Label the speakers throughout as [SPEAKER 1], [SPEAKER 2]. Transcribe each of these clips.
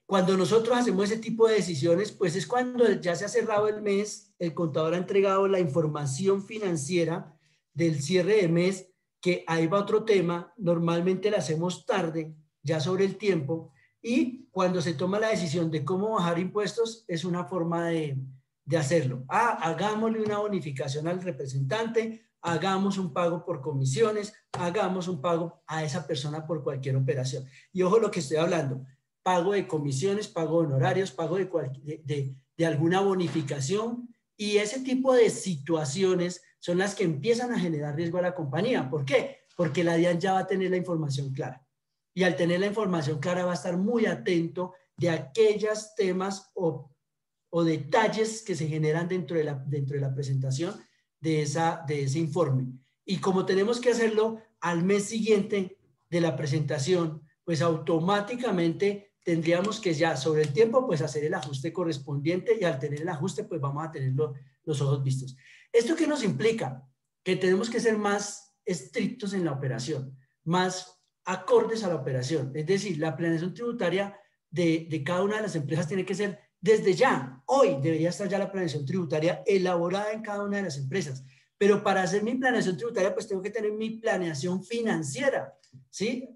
[SPEAKER 1] Cuando nosotros hacemos ese tipo de decisiones, pues es cuando ya se ha cerrado el mes, el contador ha entregado la información financiera del cierre de mes, que ahí va otro tema, normalmente la hacemos tarde, ya sobre el tiempo, y cuando se toma la decisión de cómo bajar impuestos, es una forma de hacerlo. Hagámosle una bonificación al representante, hagamos un pago por comisiones, hagamos un pago a esa persona por cualquier operación. Y ojo lo que estoy hablando, pago de comisiones, pago de honorarios, pago de alguna bonificación, y ese tipo de situaciones son las que empiezan a generar riesgo a la compañía. ¿Por qué? Porque la DIAN ya va a tener la información clara. Y al tener la información clara va a estar muy atento de aquellos temas o detalles que se generan dentro de la presentación de ese informe. Y como tenemos que hacerlo al mes siguiente de la presentación, pues automáticamente tendríamos que ya sobre el tiempo pues hacer el ajuste correspondiente, y al tener el ajuste pues vamos a tener los ojos vistos. ¿Esto qué nos implica? Que tenemos que ser más estrictos en la operación, más acordes a la operación. Es decir, la planeación tributaria de cada una de las empresas tiene que ser desde ya. Hoy debería estar ya la planeación tributaria elaborada en cada una de las empresas. Pero para hacer mi planeación tributaria, pues tengo que tener mi planeación financiera, ¿sí?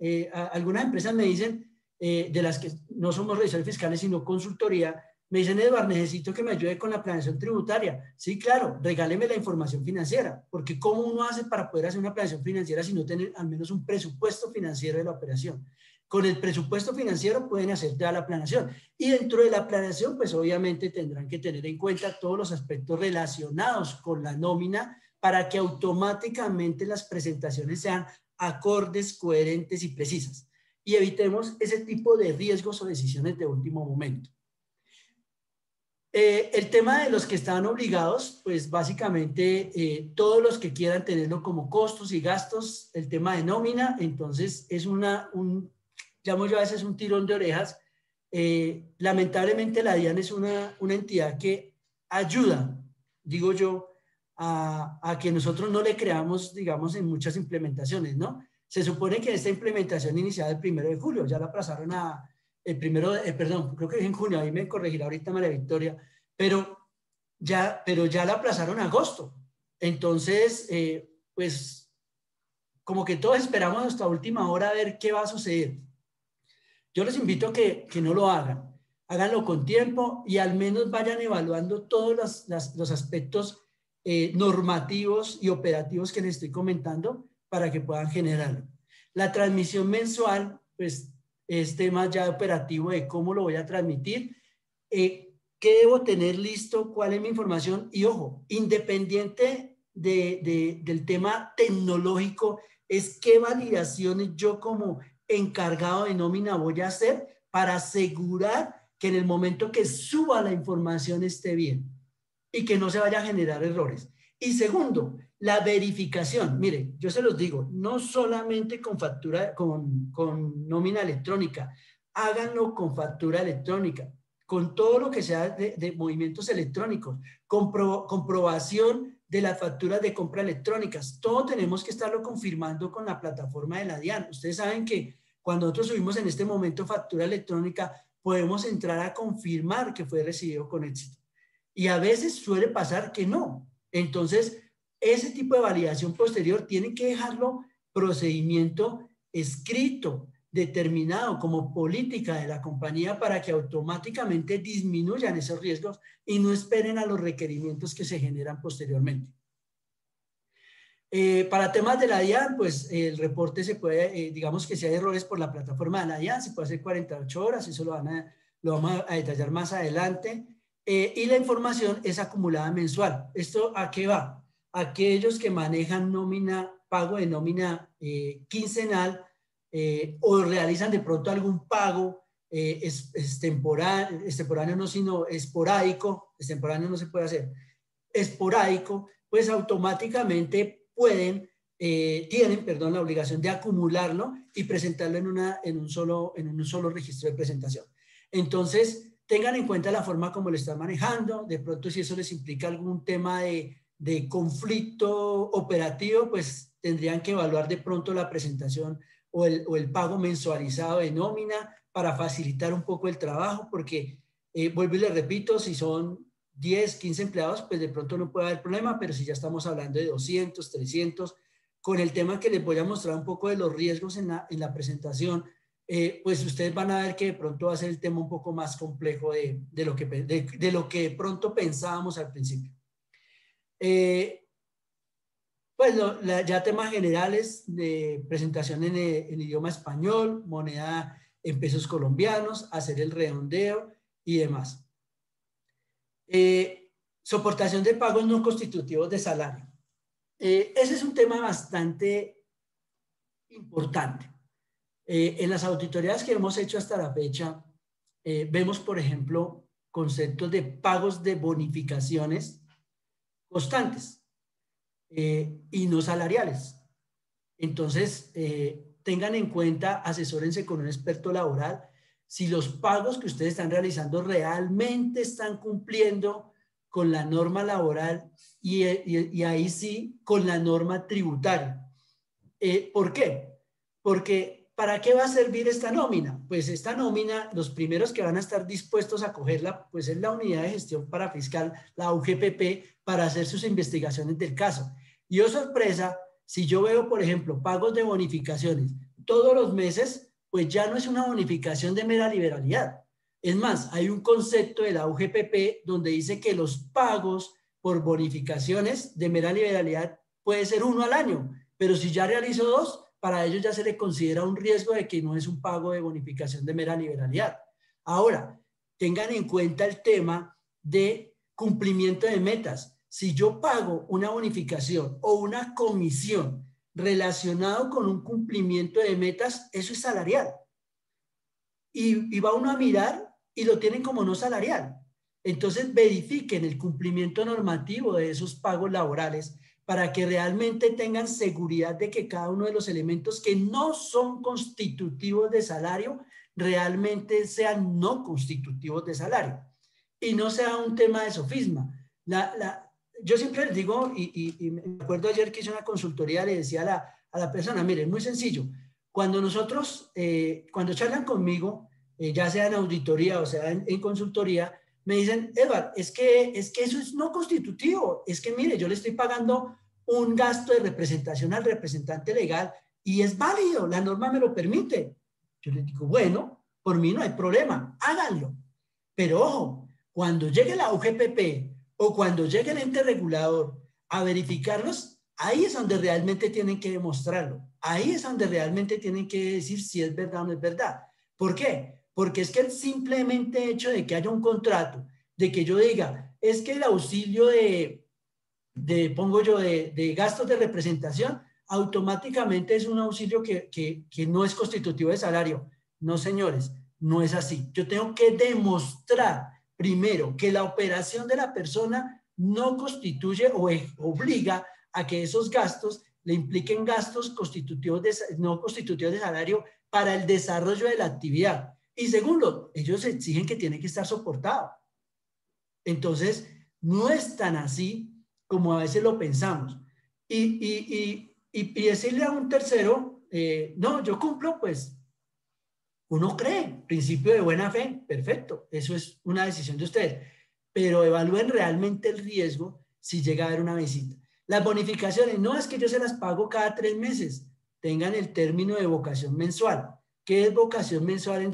[SPEAKER 1] Algunas empresas me dicen, de las que no somos revisores fiscales, sino consultoría, me dicen, Eduardo, necesito que me ayude con la planeación tributaria. Sí, claro, regáleme la información financiera, porque ¿cómo uno hace para poder hacer una planeación financiera si no tener al menos un presupuesto financiero de la operación? Con el presupuesto financiero pueden hacer toda la planeación. Y dentro de la planeación, pues obviamente tendrán que tener en cuenta todos los aspectos relacionados con la nómina para que automáticamente las presentaciones sean acordes, coherentes y precisas. Y evitemos ese tipo de riesgos o decisiones de último momento. El tema de los que están obligados, pues básicamente todos los que quieran tenerlo como costos y gastos, el tema de nómina, entonces es llamo yo a veces un tirón de orejas. Lamentablemente la DIAN es una entidad que ayuda, digo yo, a que nosotros no le creamos, digamos, en muchas implementaciones, ¿no? Se supone que esta implementación iniciada el 1 de julio, ya la aplazaron el primero, perdón, creo que es en junio, ahí me corregirá ahorita María Victoria, pero ya la aplazaron a agosto. Entonces, pues, como que todos esperamos hasta última hora a ver qué va a suceder. Yo les invito a que no lo hagan. Háganlo con tiempo y al menos vayan evaluando todos los aspectos normativos y operativos que les estoy comentando para que puedan generarlo. La transmisión mensual, pues, es tema ya operativo de cómo lo voy a transmitir, qué debo tener listo, cuál es mi información. Y ojo, independiente del tema tecnológico, es qué validaciones yo como encargado de nómina voy a hacer para asegurar que en el momento que suba la información esté bien y que no se vaya a generar errores. Y segundo, la verificación. Mire, yo se los digo, no solamente con factura, con nómina electrónica, háganlo con factura electrónica, con todo lo que sea de movimientos electrónicos, comprobación de las facturas de compra electrónicas. Todo tenemos que estarlo confirmando con la plataforma de la DIAN. Ustedes saben que cuando nosotros subimos en este momento factura electrónica, podemos entrar a confirmar que fue recibido con éxito. Y a veces suele pasar que no. Entonces, ese tipo de validación posterior tiene que dejarlo procedimiento escrito, determinado como política de la compañía para que automáticamente disminuyan esos riesgos y no esperen a los requerimientos que se generan posteriormente. Para temas de la DIAN, pues el reporte se puede, digamos que si hay errores por la plataforma de la DIAN, se puede hacer 48 horas, eso lo vamos a detallar más adelante. Y la información es acumulada mensual. ¿Esto a qué va? Aquellos que manejan nómina, pago de nómina quincenal o realizan de pronto algún pago extemporáneo no, sino esporádico, extemporáneo no se puede hacer, esporádico, pues automáticamente tienen, perdón, la obligación de acumularlo y presentarlo en un solo registro de presentación. Entonces, tengan en cuenta la forma como lo están manejando. De pronto, si eso les implica algún tema de conflicto operativo, pues tendrían que evaluar de pronto la presentación o el pago mensualizado de nómina para facilitar un poco el trabajo, porque vuelvo y le repito, si son 10, 15 empleados, pues de pronto no puede haber problema, pero si ya estamos hablando de 200, 300, con el tema que les voy a mostrar un poco de los riesgos en la presentación, pues ustedes van a ver que de pronto va a ser el tema un poco más complejo de lo que de pronto pensábamos al principio. Pues ya temas generales de presentación en idioma español, moneda en pesos colombianos, hacer el redondeo y demás. Soportación de pagos no constitutivos de salario. Ese es un tema bastante importante. En las auditorías que hemos hecho hasta la fecha, vemos, por ejemplo, conceptos de pagos de bonificaciones constantes y no salariales. Entonces, tengan en cuenta, asesórense con un experto laboral, si los pagos que ustedes están realizando realmente están cumpliendo con la norma laboral y ahí sí, con la norma tributaria. ¿Por qué? Porque ¿para qué va a servir esta nómina? Pues esta nómina, los primeros que van a estar dispuestos a cogerla, pues es la Unidad de Gestión Parafiscal, la UGPP, para hacer sus investigaciones del caso. Y oh sorpresa, si yo veo, por ejemplo, pagos de bonificaciones todos los meses, pues ya no es una bonificación de mera liberalidad. Es más, hay un concepto de la UGPP donde dice que los pagos por bonificaciones de mera liberalidad puede ser 1 al año, pero si ya realizo 2, para ellos ya se le considera un riesgo de que no es un pago de bonificación de mera liberalidad. Ahora, tengan en cuenta el tema de cumplimiento de metas. Si yo pago una bonificación o una comisión relacionado con un cumplimiento de metas, eso es salarial. Y va uno a mirar y lo tienen como no salarial. Entonces verifiquen el cumplimiento normativo de esos pagos laborales para que realmente tengan seguridad de que cada uno de los elementos que no son constitutivos de salario realmente sean no constitutivos de salario y no sea un tema de sofisma. Yo siempre les digo, y me acuerdo ayer que hice una consultoría, le decía a la persona, mire, es muy sencillo, cuando nosotros, cuando charlan conmigo, ya sea en auditoría o sea en consultoría, me dicen, Edward, es que eso es no constitutivo, es que mire, yo le estoy pagando un gasto de representación al representante legal y es válido, la norma me lo permite. Yo le digo, bueno, por mí no hay problema, háganlo. Pero ojo, cuando llegue la UGPP o cuando llegue el ente regulador a verificarlos, ahí es donde realmente tienen que demostrarlo. Ahí es donde realmente tienen que decir si es verdad o no es verdad. ¿Por qué? Porque es que el simplemente hecho de que haya un contrato, de que yo diga, es que el auxilio de gastos de representación, automáticamente es un auxilio que no es constitutivo de salario. No, señores, no es así. Yo tengo que demostrar primero que la operación de la persona no constituye o obliga a que esos gastos le impliquen gastos no constitutivos de salario para el desarrollo de la actividad. Y segundo, ellos exigen que tiene que estar soportado. Entonces, no es tan así como a veces lo pensamos. Y decirle a un tercero, no, yo cumplo, pues uno cree, principio de buena fe, perfecto, eso es una decisión de ustedes, pero evalúen realmente el riesgo si llega a haber una visita. Las bonificaciones, no es que yo se las pago cada 3 meses, tengan el término de vocación mensual. ¿Qué es vocación mensual en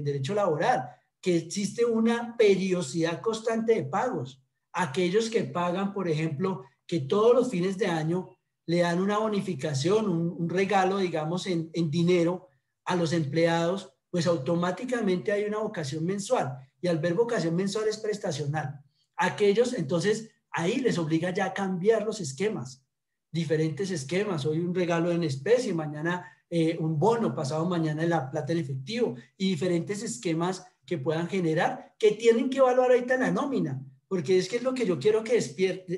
[SPEAKER 1] derecho laboral? Que existe una periodicidad constante de pagos. Aquellos que pagan, por ejemplo, que todos los fines de año le dan una bonificación, un regalo, digamos, en dinero a los empleados, pues automáticamente hay una vocación mensual. Y al ver vocación mensual es prestacional. Aquellos, entonces, ahí les obliga ya a cambiar los esquemas, diferentes esquemas. Hoy un regalo en especie, mañana un bono, pasado mañana la plata en efectivo y diferentes esquemas que puedan generar, que tienen que evaluar ahorita en la nómina, porque es que es lo que yo quiero que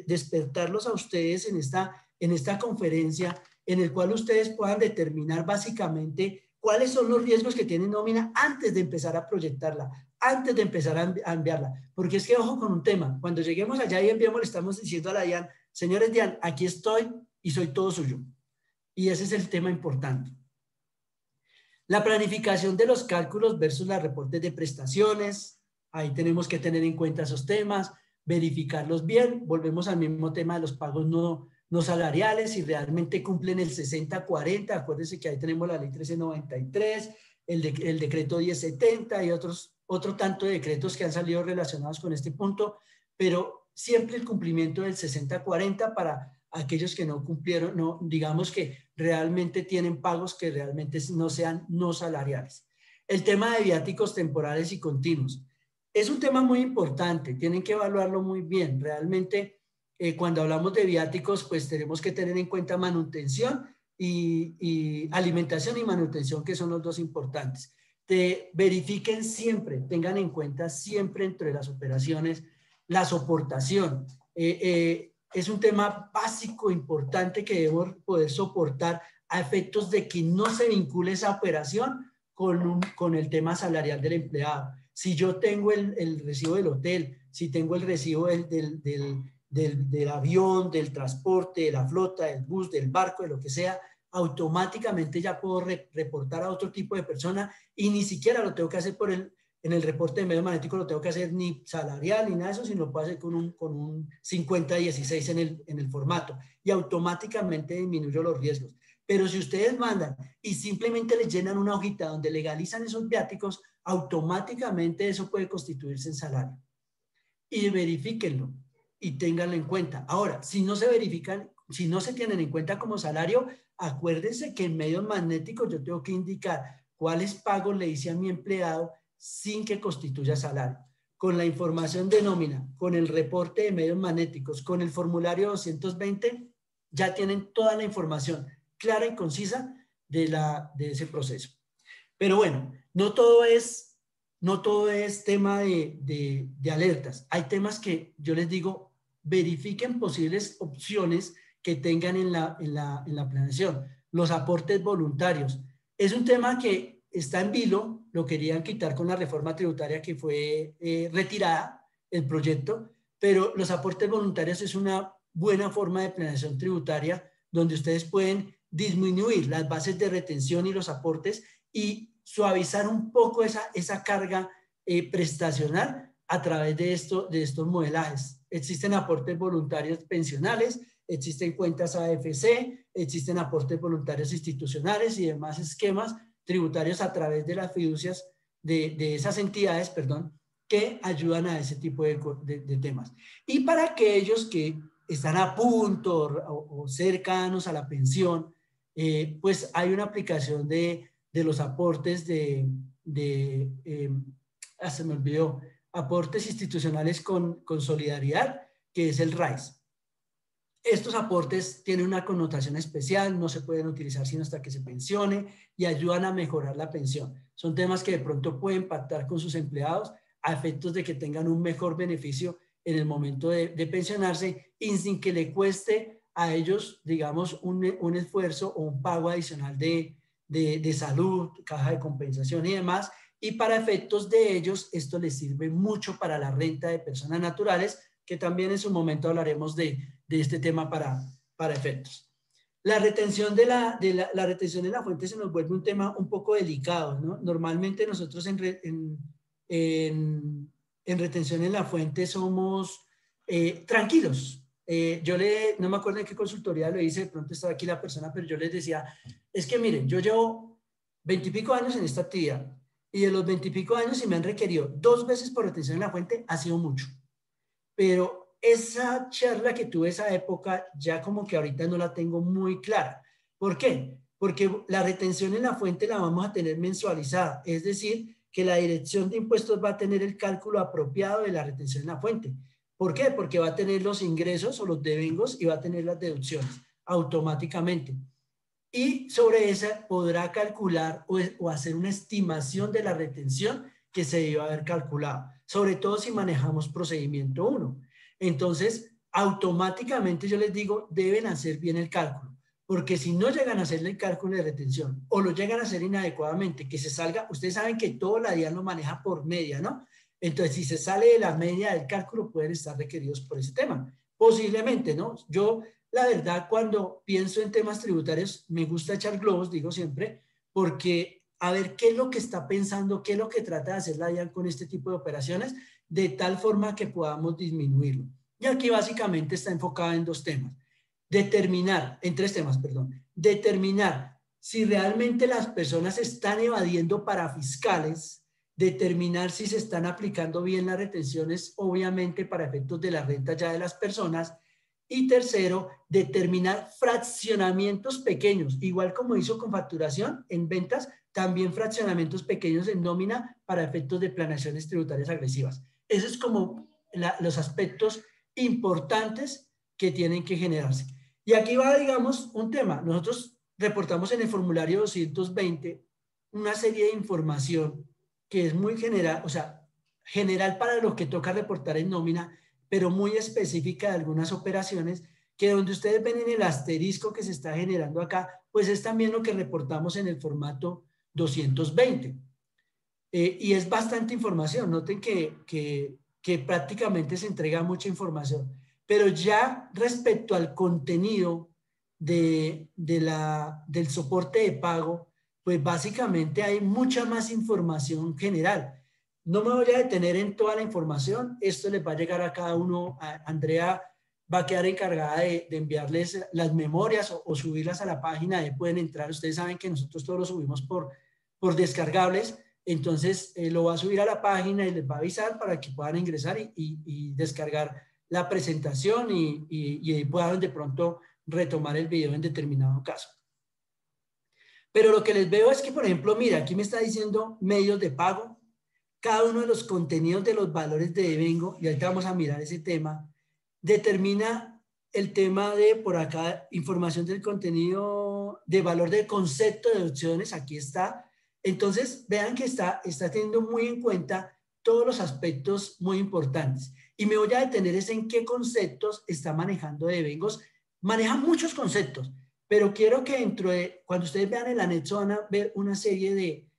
[SPEAKER 1] despertarlos a ustedes en esta conferencia, en el cual ustedes puedan determinar básicamente cuáles son los riesgos que tiene nómina antes de empezar a proyectarla, antes de empezar a enviarla, porque es que ojo con un tema, cuando lleguemos allá y enviamos, le estamos diciendo a la DIAN, señores DIAN, aquí estoy y soy todo suyo, y ese es el tema importante. La planificación de los cálculos versus los reportes de prestaciones, ahí tenemos que tener en cuenta esos temas, verificarlos bien. Volvemos al mismo tema de los pagos no salariales, si realmente cumplen el 60-40, acuérdense que ahí tenemos la ley 1393, el decreto 1070 y otro tanto de decretos que han salido relacionados con este punto, pero siempre el cumplimiento del 60-40 para aquellos que no cumplieron, no, digamos que realmente tienen pagos que realmente no sean no salariales. El tema de viáticos temporales y continuos. Es un tema muy importante, tienen que evaluarlo muy bien. Realmente, cuando hablamos de viáticos, pues tenemos que tener en cuenta manutención y alimentación y manutención, que son los dos importantes. Verifiquen siempre, tengan en cuenta siempre entre las operaciones la soportación. Es un tema básico, importante, que debemos poder soportar a efectos de que no se vincule esa operación con el tema salarial del empleado. Si yo tengo el recibo del hotel, si tengo el recibo del avión, del transporte, de la flota, del bus, del barco, de lo que sea, automáticamente ya puedo reportar a otro tipo de persona y ni siquiera lo tengo que hacer en el reporte de medio magnético, lo tengo que hacer ni salarial ni nada de eso, sino lo puedo hacer con un 50-16 en el formato y automáticamente disminuyo los riesgos. Pero si ustedes mandan y simplemente les llenan una hojita donde legalizan esos viáticos, automáticamente eso puede constituirse en salario. Y verifíquenlo y ténganlo en cuenta. Ahora, si no se verifican, si no se tienen en cuenta como salario, acuérdense que en medios magnéticos yo tengo que indicar cuáles pagos le hice a mi empleado sin que constituya salario. Con la información de nómina, con el reporte de medios magnéticos, con el formulario 220, ya tienen toda la información clara y concisa de ese proceso. Pero bueno, no todo es tema de alertas. Hay temas que yo les digo, verifiquen posibles opciones que tengan en la planeación. Los aportes voluntarios. Es un tema que está en vilo, lo querían quitar con la reforma tributaria que fue retirada, el proyecto, pero los aportes voluntarios es una buena forma de planeación tributaria donde ustedes pueden disminuir las bases de retención y los aportes y suavizar un poco esa carga prestacional a través de estos modelajes. Existen aportes voluntarios pensionales, existen cuentas AFC, existen aportes voluntarios institucionales y demás esquemas tributarios a través de las fiducias de esas entidades, perdón, que ayudan a ese tipo de temas. Y para aquellos que están a punto o cercanos a la pensión, pues hay una aplicación de los aportes se me olvidó, aportes institucionales con solidaridad, que es el RAIS. Estos aportes tienen una connotación especial, no se pueden utilizar sino hasta que se pensione y ayudan a mejorar la pensión. Son temas que de pronto pueden pactar con sus empleados a efectos de que tengan un mejor beneficio en el momento de pensionarse y sin que le cueste a ellos, digamos, un esfuerzo o un pago adicional de salud, caja de compensación y demás. Y para efectos de ellos, esto les sirve mucho para la renta de personas naturales, que también en su momento hablaremos de este tema para efectos. La retención la retención de la fuente se nos vuelve un tema un poco delicado, ¿no? Normalmente nosotros en retención en la fuente somos tranquilos. No me acuerdo en qué consultoría lo hice, de pronto estaba aquí la persona, pero yo les decía, es que miren, yo llevo 20 y pico años en esta actividad y de los 20 y pico años, si me han requerido 2 veces por retención en la fuente, ha sido mucho. Pero esa charla que tuve esa época, ya como que ahorita no la tengo muy clara. ¿Por qué? Porque la retención en la fuente la vamos a tener mensualizada, es decir, que la Dirección de Impuestos va a tener el cálculo apropiado de la retención en la fuente. ¿Por qué? Porque va a tener los ingresos o los devengos y va a tener las deducciones automáticamente. Y sobre esa podrá calcular o hacer una estimación de la retención que se debe haber calculado, sobre todo si manejamos procedimiento 1. Entonces, automáticamente yo les digo, deben hacer bien el cálculo, porque si no llegan a hacerle el cálculo de retención o lo llegan a hacer inadecuadamente, que se salga, ustedes saben que todo la DIAN lo maneja por media, ¿no? Entonces, si se sale de la media del cálculo, pueden estar requeridos por ese tema. Posiblemente, ¿no? Yo, la verdad, cuando pienso en temas tributarios, me gusta echar globos, digo siempre, porque a ver qué es lo que está pensando, qué es lo que trata de hacer la DIAN con este tipo de operaciones, de tal forma que podamos disminuirlo. Y aquí básicamente está enfocado en dos temas. En tres temas, perdón. Determinar si realmente las personas están evadiendo parafiscales, determinar si se están aplicando bien las retenciones, obviamente para efectos de la renta ya de las personas, y tercero, determinar fraccionamientos pequeños, igual como hizo con facturación en ventas, también fraccionamientos pequeños en nómina para efectos de planeaciones tributarias agresivas. Eso es como los aspectos importantes que tienen que generarse. Y aquí va, digamos, un tema. Nosotros reportamos en el formulario 220 una serie de información que es muy general, o sea, general para lo que toca reportar en nómina, pero muy específica de algunas operaciones, que donde ustedes ven en el asterisco que se está generando acá, pues es también lo que reportamos en el formato 220. Y es bastante información. Noten que prácticamente se entrega mucha información. Pero ya respecto al contenido del soporte de pago, pues básicamente hay mucha más información general. No me voy a detener en toda la información. Esto les va a llegar a cada uno. Andrea va a quedar encargada de enviarles las memorias o subirlas a la página. Ahí pueden entrar. Ustedes saben que nosotros todos lo subimos por descargables. Entonces lo va a subir a la página y les va a avisar para que puedan ingresar y descargar la presentación y puedan de pronto retomar el video en determinado caso. Pero lo que les veo es que, por ejemplo, mira, aquí me está diciendo medios de pago, cada uno de los contenidos de los valores de devengo, y ahorita vamos a mirar ese tema, determina el tema de, por acá, información del contenido de valor del concepto de opciones, aquí está. Entonces, vean que está teniendo muy en cuenta todos los aspectos muy importantes. Y me voy a detener es en qué conceptos está manejando devengos. Maneja muchos conceptos, pero quiero que cuando ustedes vean el anexo van a ver una serie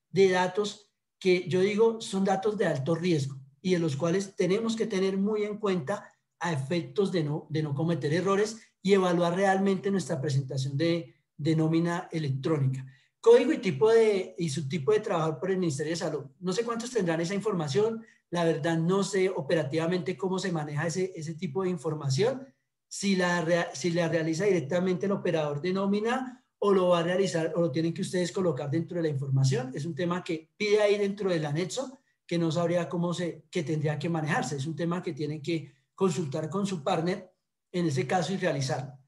[SPEAKER 1] de datos que yo digo son datos de alto riesgo y de los cuales tenemos que tener muy en cuenta a efectos de no cometer errores y evaluar realmente nuestra presentación de nómina electrónica. Código y subtipo de trabajador por el Ministerio de Salud. No sé cuántos tendrán esa información. La verdad no sé operativamente cómo se maneja ese tipo de información. Si la realiza directamente el operador de nómina o lo va a realizar o lo tienen que ustedes colocar dentro de la información. Es un tema que pide ahí dentro del anexo que no sabría que tendría que manejarse. Es un tema que tienen que consultar con su partner en ese caso y realizarlo.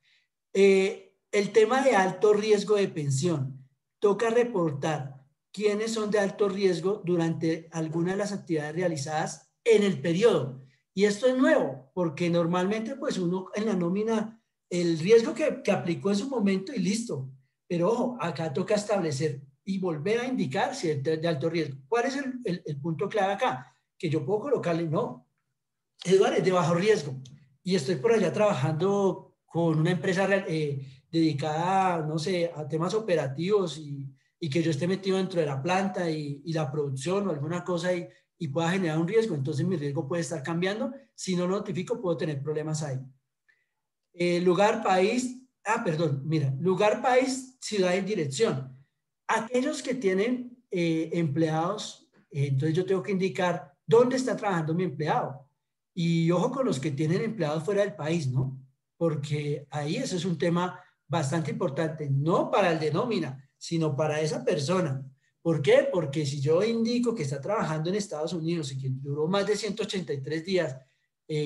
[SPEAKER 1] El tema de alto riesgo de pensión. Toca reportar quiénes son de alto riesgo durante alguna de las actividades realizadas en el periodo. Y esto es nuevo, porque normalmente pues uno en la nómina, el riesgo que aplicó en su momento y listo. Pero ojo, acá toca establecer y volver a indicar si es de alto riesgo. ¿Cuál es el punto clave acá? Que yo puedo colocarle, no, Eduardo, es de bajo riesgo. Y estoy por allá trabajando con una empresa dedicada, no sé, a temas operativos y que yo esté metido dentro de la planta y la producción o alguna cosa y pueda generar un riesgo. Entonces mi riesgo puede estar cambiando. Si no notifico, puedo tener problemas ahí. Lugar, país, lugar, país, ciudad y dirección. Aquellos que tienen empleados, entonces yo tengo que indicar dónde está trabajando mi empleado. Y ojo con los que tienen empleados fuera del país, ¿no? Porque ahí eso es un tema bastante importante, no para el de nómina, sino para esa persona. ¿Por qué? Porque si yo indico que está trabajando en Estados Unidos y que duró más de 183 días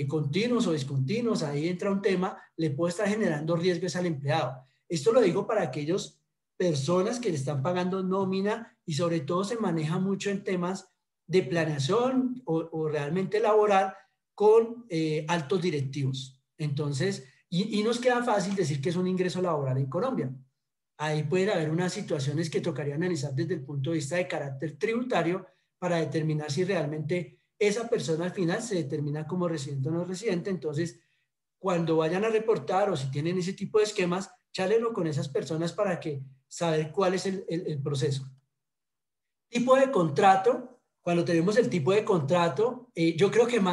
[SPEAKER 1] continuos o discontinuos, ahí entra un tema, le puede estar generando riesgos al empleado. Esto lo digo para aquellos personas que le están pagando nómina y sobre todo se maneja mucho en temas de planeación o realmente laboral con altos directivos. Entonces, y nos queda fácil decir que es un ingreso laboral en Colombia. Ahí puede haber unas situaciones que tocaría analizar desde el punto de vista de carácter tributario para determinar si realmente esa persona al final se determina como residente o no residente. Entonces, cuando vayan a reportar o si tienen ese tipo de esquemas, chálenlo con esas personas para que saber cuál es el proceso. Tipo de contrato. Cuando tenemos el tipo de contrato, yo creo que en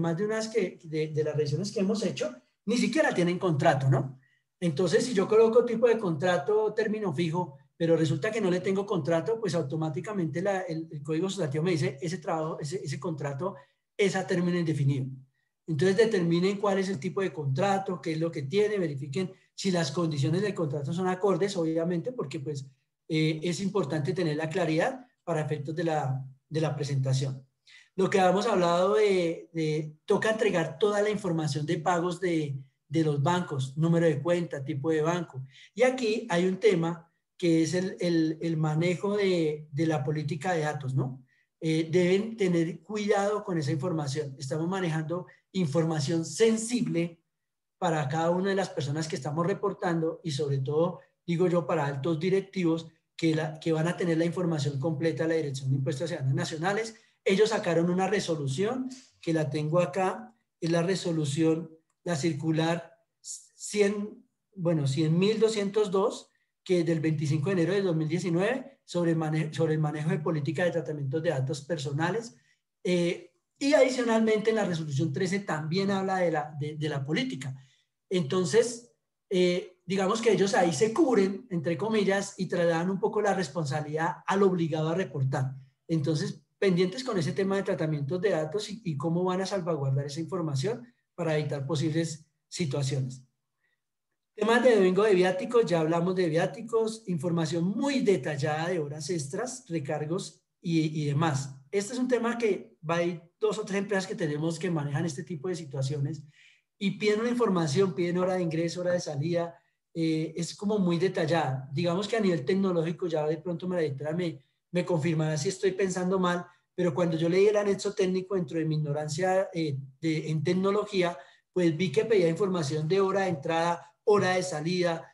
[SPEAKER 1] más de unas de las revisiones que hemos hecho, ni siquiera tienen contrato, ¿no? Entonces, si yo coloco tipo de contrato, término fijo, pero resulta que no le tengo contrato, pues automáticamente el Código Sustantivo me dice ese contrato es a término indefinido. Entonces determinen cuál es el tipo de contrato, qué es lo que tiene, verifiquen si las condiciones del contrato son acordes, obviamente, porque pues es importante tener la claridad para efectos de la presentación. Lo que habíamos hablado toca entregar toda la información de pagos de los bancos, número de cuenta, tipo de banco. Y aquí hay un tema que es el manejo de la política de datos, ¿no? Deben tener cuidado con esa información. Estamos manejando información sensible para cada una de las personas que estamos reportando y sobre todo, digo yo, para altos directivos que van a tener la información completa de la Dirección de Impuestos Nacionales. Ellos sacaron una resolución que la tengo acá, es la resolución, la circular 100.202, que es del 25 de enero de 2019, sobre el manejo de política de tratamientos de datos personales. Y adicionalmente en la resolución 13 también habla de la política. Entonces, digamos que ellos ahí se cubren, entre comillas, y trasladan un poco la responsabilidad al obligado a reportar. Entonces, pendientes con ese tema de tratamientos de datos y cómo van a salvaguardar esa información para evitar posibles situaciones. Temas de domingo de viáticos, ya hablamos de viáticos, información muy detallada de horas extras, recargos y demás. Este es un tema que hay 2 o 3 empresas que tenemos que manejan este tipo de situaciones y piden una información, piden hora de ingreso, hora de salida, es como muy detallada. Digamos que a nivel tecnológico, ya de pronto la editora me confirmará si estoy pensando mal, pero cuando yo leí el anexo técnico dentro de mi ignorancia en tecnología, pues vi que pedía información de hora de entrada, hora de salida,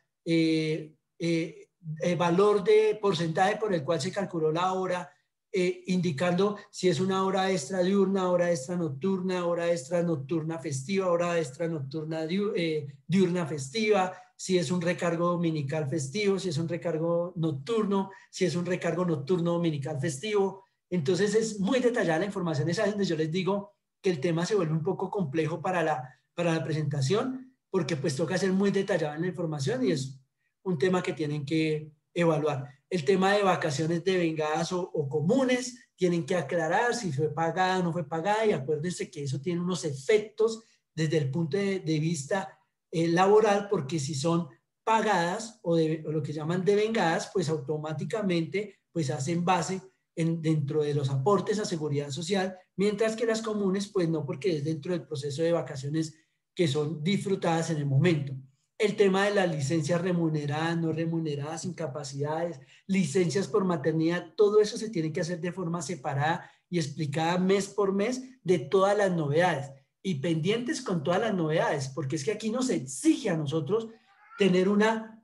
[SPEAKER 1] valor de porcentaje por el cual se calculó la hora, indicando si es una hora extra diurna, hora extra nocturna, hora extra nocturna festiva, hora extra nocturna diurna festiva, si es un recargo dominical festivo, si es un recargo nocturno, si es un recargo nocturno dominical festivo. Entonces es muy detallada la información, es ahí donde yo les digo que el tema se vuelve un poco complejo para la presentación, porque pues toca ser muy detallado en la información y es un tema que tienen que evaluar. El tema de vacaciones devengadas o comunes, tienen que aclarar si fue pagada o no fue pagada y acuérdense que eso tiene unos efectos desde el punto de vista laboral, porque si son pagadas o lo que llaman devengadas, pues automáticamente pues hacen base dentro de los aportes a seguridad social, mientras que las comunes pues no, porque es dentro del proceso de vacaciones que son disfrutadas en el momento. El tema de las licencias remuneradas, no remuneradas, incapacidades, licencias por maternidad, todo eso se tiene que hacer de forma separada y explicada mes por mes de todas las novedades y pendientes con todas las novedades, porque es que aquí nos exige a nosotros tener una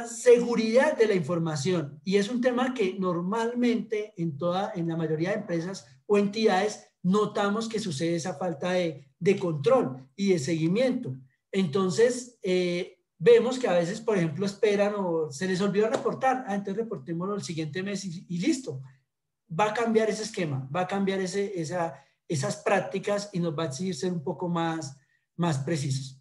[SPEAKER 1] seguridad de la información y es un tema que normalmente en la mayoría de empresas o entidades notamos que sucede esa falta de control y de seguimiento. Entonces, vemos que a veces, por ejemplo, esperan o se les olvidó reportar, entonces reportémoslo el siguiente mes y listo. Va a cambiar ese esquema, va a cambiar esas prácticas y nos va a exigir ser un poco más precisos.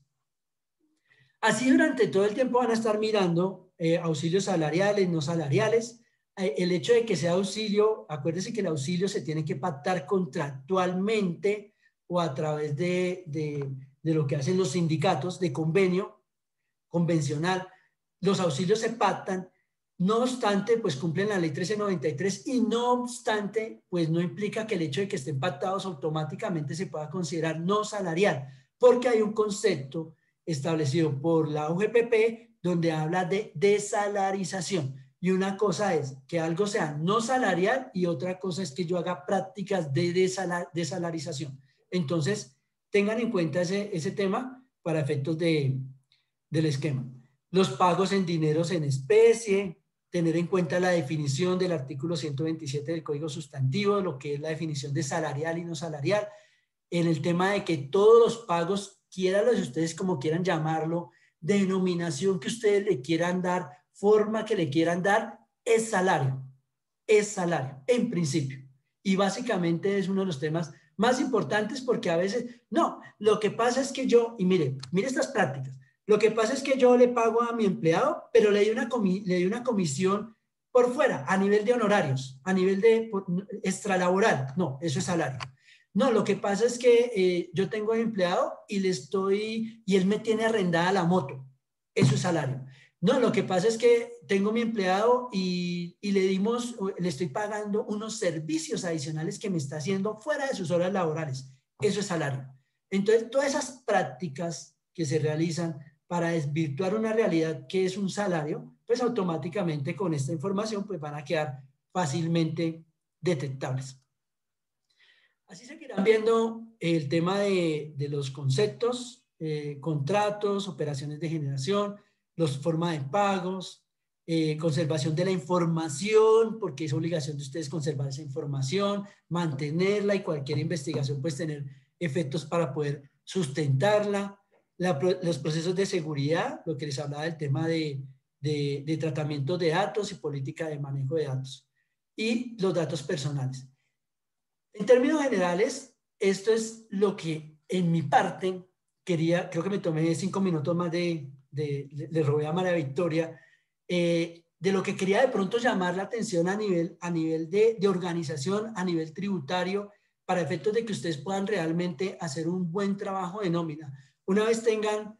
[SPEAKER 1] Así durante todo el tiempo van a estar mirando auxilios salariales, no salariales. El hecho de que sea auxilio, acuérdense que el auxilio se tiene que pactar contractualmente o a través de lo que hacen los sindicatos de convenio convencional. Los auxilios se pactan, no obstante, pues cumplen la ley 1393 y no obstante, pues no implica que el hecho de que estén pactados automáticamente se pueda considerar no salarial, porque hay un concepto establecido por la UGPP donde habla de desalarización. Y una cosa es que algo sea no salarial y otra cosa es que yo haga prácticas de desalarización. Entonces, tengan en cuenta ese tema para efectos del esquema. Los pagos en dineros en especie, tener en cuenta la definición del artículo 127 del Código Sustantivo, lo que es la definición de salarial y no salarial, en el tema de que todos los pagos, quieran ustedes como quieran llamarlo, denominación que ustedes le quieran dar, forma que le quieran dar, es salario en principio. Y básicamente es uno de los temas más importantes porque a veces, no, lo que pasa es que yo, y mire estas prácticas, lo que pasa es que yo le pago a mi empleado, pero le di una comisión por fuera, a nivel de honorarios, a nivel de extralaboral, no, eso es salario. No, lo que pasa es que yo tengo un empleado y él me tiene arrendada la moto, eso es salario. No, lo que pasa es que tengo mi empleado y le estoy pagando unos servicios adicionales que me está haciendo fuera de sus horas laborales, eso es salario. Entonces, todas esas prácticas que se realizan para desvirtuar una realidad que es un salario, pues automáticamente con esta información pues van a quedar fácilmente detectables. Así seguirán viendo el tema de los conceptos, contratos, operaciones de generación, los formas de pagos, conservación de la información, porque es obligación de ustedes conservar esa información, mantenerla y cualquier investigación pues tener efectos para poder sustentarla, los procesos de seguridad, lo que les hablaba del tema de tratamiento de datos y política de manejo de datos, y los datos personales. En términos generales, esto es lo que en mi parte quería, creo que me tomé 5 minutos más le robé a María Victoria, de lo que quería de pronto llamar la atención a nivel de organización, a nivel tributario, para efectos de que ustedes puedan realmente hacer un buen trabajo de nómina. Una vez tengan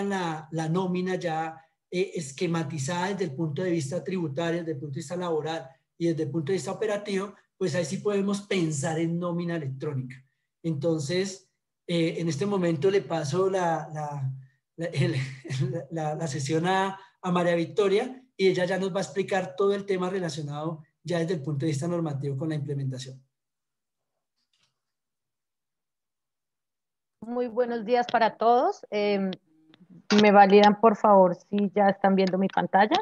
[SPEAKER 1] la nómina ya esquematizada desde el punto de vista tributario, desde el punto de vista laboral y desde el punto de vista operativo, pues ahí sí podemos pensar en nómina electrónica. Entonces, en este momento le paso la sesión a María Victoria y ella ya nos va a explicar todo el tema relacionado ya desde el punto de vista normativo con la implementación.
[SPEAKER 2] Muy buenos días para todos. ¿Me validan, por favor, si ya están viendo mi pantalla?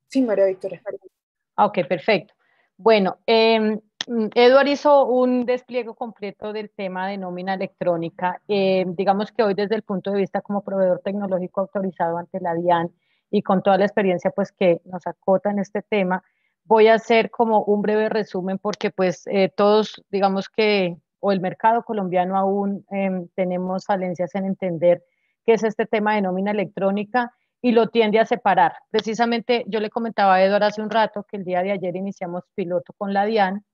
[SPEAKER 3] Sí, María Victoria.
[SPEAKER 2] Ok, perfecto. Bueno, Edward hizo un despliegue completo del tema de nómina electrónica. Digamos que hoy desde el punto de vista como proveedor tecnológico autorizado ante la DIAN y con toda la experiencia pues que nos acota en este tema, voy a hacer como un breve resumen porque pues todos digamos que o el mercado colombiano aún tenemos falencias en entender qué es este tema de nómina electrónica y lo tiende a separar. Precisamente yo le comentaba a Eduardo hace un rato que el día de ayer iniciamos piloto con la DIAN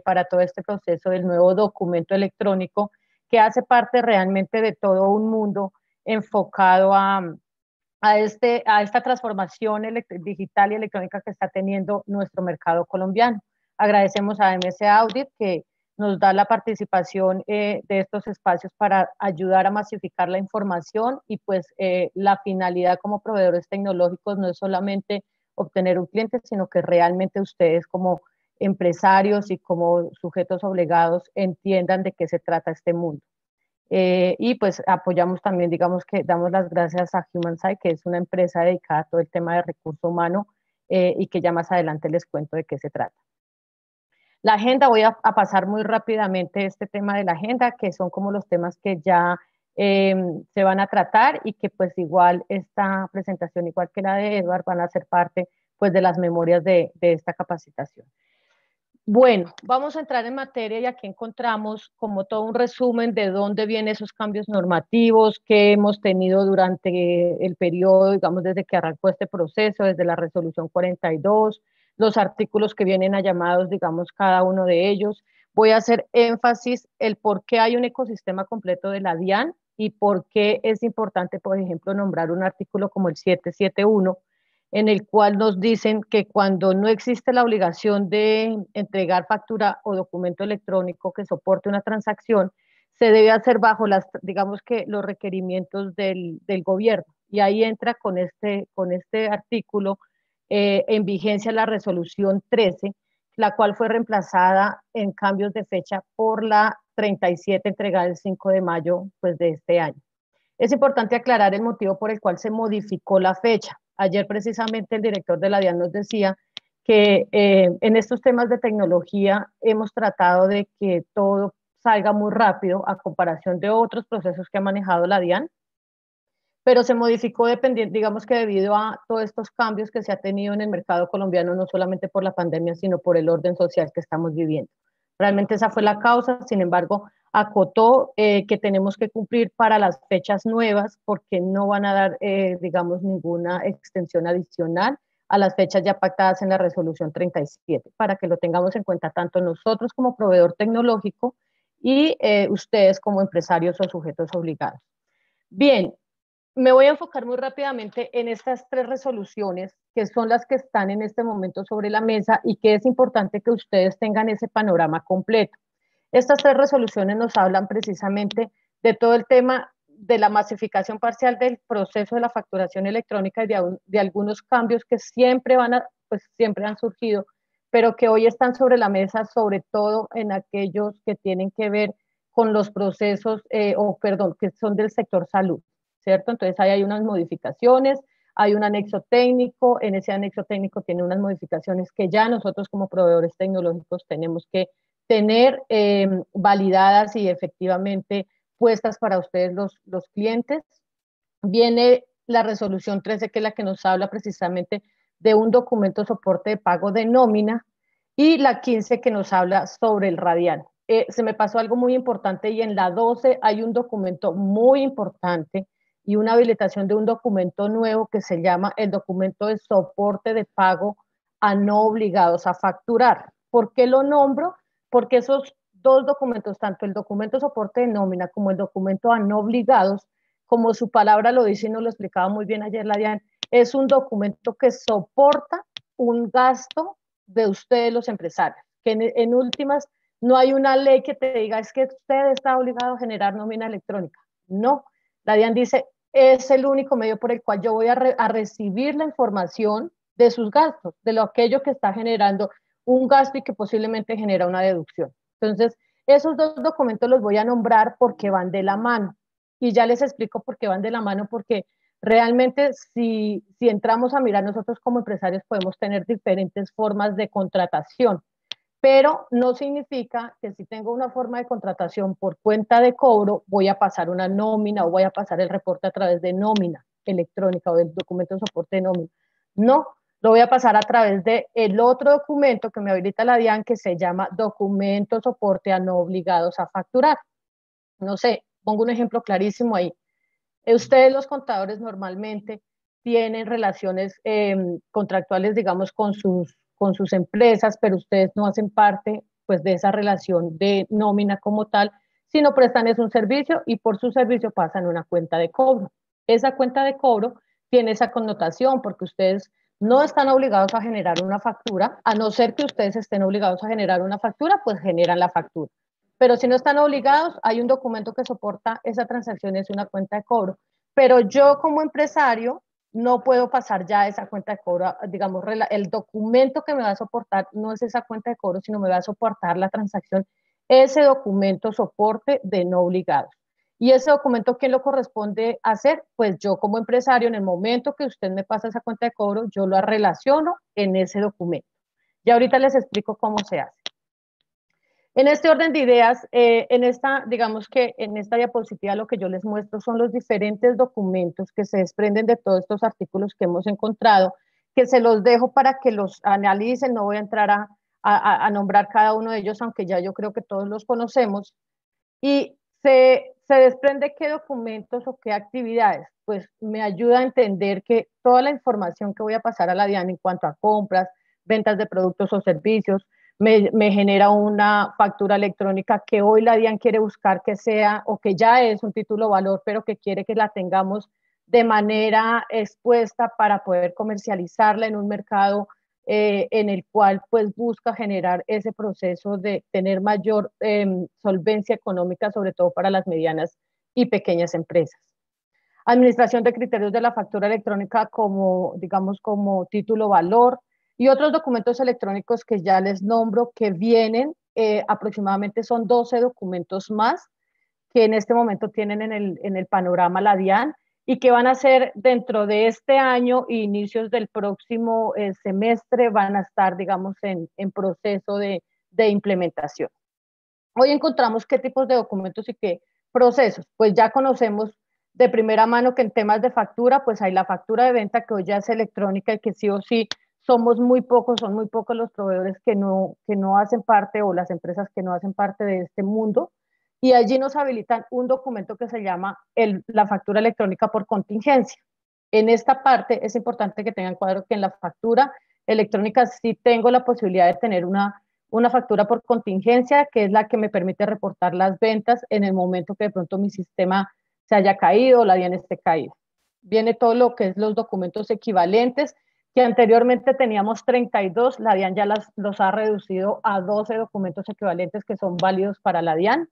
[SPEAKER 2] para todo este proceso del nuevo documento electrónico que hace parte realmente de todo un mundo enfocado a esta transformación digital y electrónica que está teniendo nuestro mercado colombiano. Agradecemos a MS Audit que nos da la participación de estos espacios para ayudar a masificar la información y pues la finalidad como proveedores tecnológicos no es solamente obtener un cliente, sino que realmente ustedes como empresarios y como sujetos obligados entiendan de qué se trata este mundo. Y pues apoyamos también, digamos que damos las gracias a HumanSight, que es una empresa dedicada a todo el tema de recurso humano y que ya más adelante les cuento de qué se trata. La agenda, voy a pasar muy rápidamente este tema de la agenda, que son como los temas que ya se van a tratar y que pues igual esta presentación, igual que la de Edward, van a ser parte pues de las memorias de esta capacitación. Bueno, vamos a entrar en materia y aquí encontramos como todo un resumen de dónde vienen esos cambios normativos que hemos tenido durante el periodo, digamos, desde que arrancó este proceso, desde la resolución 42, los artículos que vienen a llamados, digamos, cada uno de ellos. Voy a hacer énfasis el por qué hay un ecosistema completo de la DIAN y por qué es importante, por ejemplo, nombrar un artículo como el 771, en el cual nos dicen que cuando no existe la obligación de entregar factura o documento electrónico que soporte una transacción, se debe hacer bajo digamos que los requerimientos del gobierno. Y ahí entra con este artículo en vigencia la resolución 13, la cual fue reemplazada en cambios de fecha por la 37 entregada el 5 de mayo pues, de este año. Es importante aclarar el motivo por el cual se modificó la fecha. Ayer precisamente el director de la DIAN nos decía que en estos temas de tecnología hemos tratado de que todo salga muy rápido a comparación de otros procesos que ha manejado la DIAN, pero se modificó digamos que debido a todos estos cambios que se ha tenido en el mercado colombiano, no solamente por la pandemia, sino por el orden social que estamos viviendo. Realmente esa fue la causa, sin embargo, acotó que tenemos que cumplir para las fechas nuevas porque no van a dar, digamos, ninguna extensión adicional a las fechas ya pactadas en la resolución 37, para que lo tengamos en cuenta tanto nosotros como proveedor tecnológico y ustedes como empresarios o sujetos obligados. Bien, me voy a enfocar muy rápidamente en estas 3 resoluciones, que son las que están en este momento sobre la mesa y que es importante que ustedes tengan ese panorama completo. Estas 3 resoluciones nos hablan precisamente de todo el tema de la masificación parcial del proceso de la facturación electrónica y de algunos cambios que siempre siempre han surgido, pero que hoy están sobre la mesa, sobre todo en aquellos que tienen que ver con los procesos, que son del sector salud, ¿cierto? Entonces ahí hay unas modificaciones, hay un anexo técnico, en ese anexo técnico tiene unas modificaciones que ya nosotros como proveedores tecnológicos tenemos que tener validadas y efectivamente puestas para ustedes los clientes. Viene la resolución 13, que es la que nos habla precisamente de un documento soporte de pago de nómina, y la 15 que nos habla sobre el radial. Se me pasó algo muy importante y en la 12 hay un documento muy importante y una habilitación de un documento nuevo que se llama el documento de soporte de pago a no obligados a facturar. ¿Por qué lo nombro? Porque esos 2 documentos, tanto el documento de soporte de nómina como el documento a no obligados, como su palabra lo dice y nos lo explicaba muy bien ayer la Diana, es un documento que soporta un gasto de ustedes los empresarios, que en últimas no hay una ley que te diga es que usted está obligado a generar nómina electrónica. No, la DIAN dice es el único medio por el cual yo voy a recibir la información de sus gastos, de lo aquello que está generando un gasto y que posiblemente genera una deducción. Entonces, esos 2 documentos los voy a nombrar porque van de la mano. Y ya les explico por qué van de la mano, porque realmente si entramos a mirar nosotros como empresarios podemos tener diferentes formas de contratación, pero no significa que si tengo una forma de contratación por cuenta de cobro, voy a pasar una nómina o voy a pasar el reporte a través de nómina electrónica o del documento de soporte de nómina. No, lo voy a pasar a través del otro documento que me habilita la DIAN, que se llama documento soporte a no obligados a facturar. No sé, pongo un ejemplo clarísimo ahí. Ustedes los contadores normalmente tienen relaciones contractuales, digamos, con sus empresas, pero ustedes no hacen parte pues, de esa relación de nómina como tal, sino prestan es un servicio y por su servicio pasan una cuenta de cobro. Esa cuenta de cobro tiene esa connotación porque ustedes no están obligados a generar una factura, a no ser que ustedes estén obligados a generar una factura, pues generan la factura. Pero si no están obligados, hay un documento que soporta esa transacción, es una cuenta de cobro. Pero yo como empresario no puedo pasar ya esa cuenta de cobro, digamos, el documento que me va a soportar no es esa cuenta de cobro, sino me va a soportar la transacción, ese documento soporte de no obligados. Y ese documento, ¿quién lo corresponde hacer? Pues yo como empresario, en el momento que usted me pasa esa cuenta de cobro, yo lo relaciono en ese documento. Y ahorita les explico cómo se hace. En este orden de ideas, digamos que en esta diapositiva lo que yo les muestro son los diferentes documentos que se desprenden de todos estos artículos que hemos encontrado, que se los dejo para que los analicen, no voy a entrar a nombrar cada uno de ellos, aunque ya yo creo que todos los conocemos, y se desprende qué documentos o qué actividades, pues me ayuda a entender que toda la información que voy a pasar a la DIAN en cuanto a compras, ventas de productos o servicios, me genera una factura electrónica que hoy la DIAN quiere buscar que sea, o que ya es un título valor, pero que quiere que la tengamos de manera expuesta para poder comercializarla en un mercado en el cual pues busca generar ese proceso de tener mayor solvencia económica, sobre todo para las medianas y pequeñas empresas. Administración de criterios de la factura electrónica como, digamos, como título valor, y otros documentos electrónicos que ya les nombro que vienen, aproximadamente son 12 documentos más que en este momento tienen en el panorama la DIAN y que van a ser dentro de este año e inicios del próximo semestre, van a estar, digamos, en proceso de implementación. Hoy encontramos qué tipos de documentos y qué procesos. Pues ya conocemos de primera mano que en temas de factura, pues hay la factura de venta que hoy ya es electrónica y que sí o sí son muy pocos los proveedores que no hacen parte o las empresas que no hacen parte de este mundo, y allí nos habilitan un documento que se llama la factura electrónica por contingencia. En esta parte es importante que tengan claro que en la factura electrónica sí tengo la posibilidad de tener una factura por contingencia, que es la que me permite reportar las ventas en el momento que de pronto mi sistema se haya caído o la DIAN esté caída. Viene todo lo que es los documentos equivalentes, que anteriormente teníamos 32, la DIAN ya los ha reducido a 12 documentos equivalentes que son válidos para la DIAN.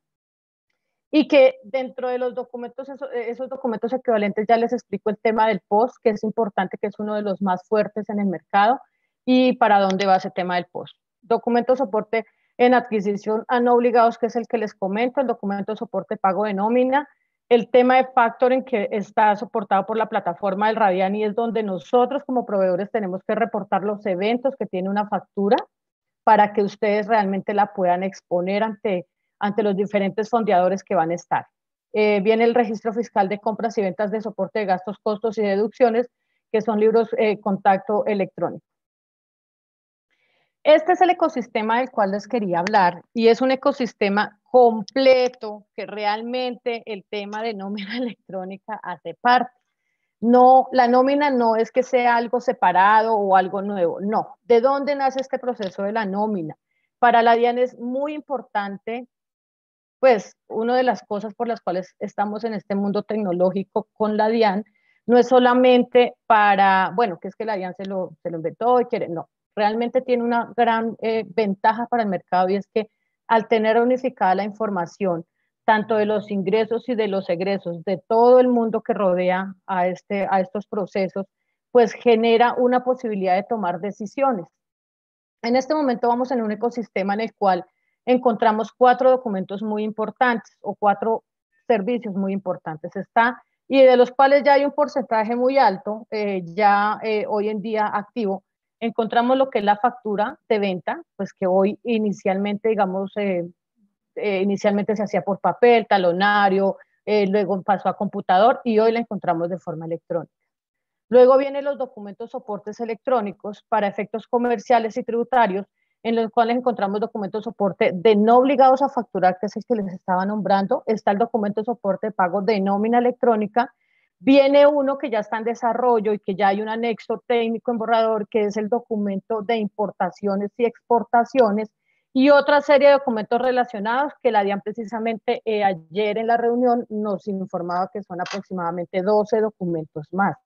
[SPEAKER 2] Y que dentro de los documentos, esos documentos equivalentes, ya les explico el tema del POS, que es importante, que es uno de los más fuertes en el mercado, y para dónde va ese tema del POS. Documento soporte en adquisición a no obligados, que es el que les comento, el documento de soporte pago de nómina, el tema de factoring, que está soportado por la plataforma del Radian, y es donde nosotros como proveedores tenemos que reportar los eventos que tiene una factura para que ustedes realmente la puedan exponer ante los diferentes fondeadores que van a estar. Viene el registro fiscal de compras y ventas de soporte de gastos, costos y deducciones, que son libros contacto electrónico. Este es el ecosistema del cual les quería hablar, y es un ecosistema completo que realmente el tema de nómina electrónica hace parte. No, la nómina no es que sea algo separado o algo nuevo, no. ¿De dónde nace este proceso de la nómina? Para la DIAN es muy importante, pues, una de las cosas por las cuales estamos en este mundo tecnológico con la DIAN, no es solamente para, bueno, que es que la DIAN se lo inventó y quiere, no. Realmente tiene una gran ventaja para el mercado, y es que al tener unificada la información, tanto de los ingresos y de los egresos, de todo el mundo que rodea a estos procesos, pues genera una posibilidad de tomar decisiones. En este momento vamos en un ecosistema en el cual encontramos 4 documentos muy importantes o 4 servicios muy importantes. Y de los cuales ya hay un porcentaje muy alto, hoy en día activo. Encontramos lo que es la factura de venta, pues que hoy inicialmente, digamos, inicialmente se hacía por papel, talonario, luego pasó a computador, y hoy la encontramos de forma electrónica. Luego vienen los documentos soportes electrónicos para efectos comerciales y tributarios, en los cuales encontramos documentos soporte de no obligados a facturar, que es el que les estaba nombrando. Está el documento soporte de pago de nómina electrónica. Viene uno que ya está en desarrollo y que ya hay un anexo técnico en borrador, que es el documento de importaciones y exportaciones, y otra serie de documentos relacionados que la DIAN precisamente ayer en la reunión nos informaba que son aproximadamente 12 documentos más,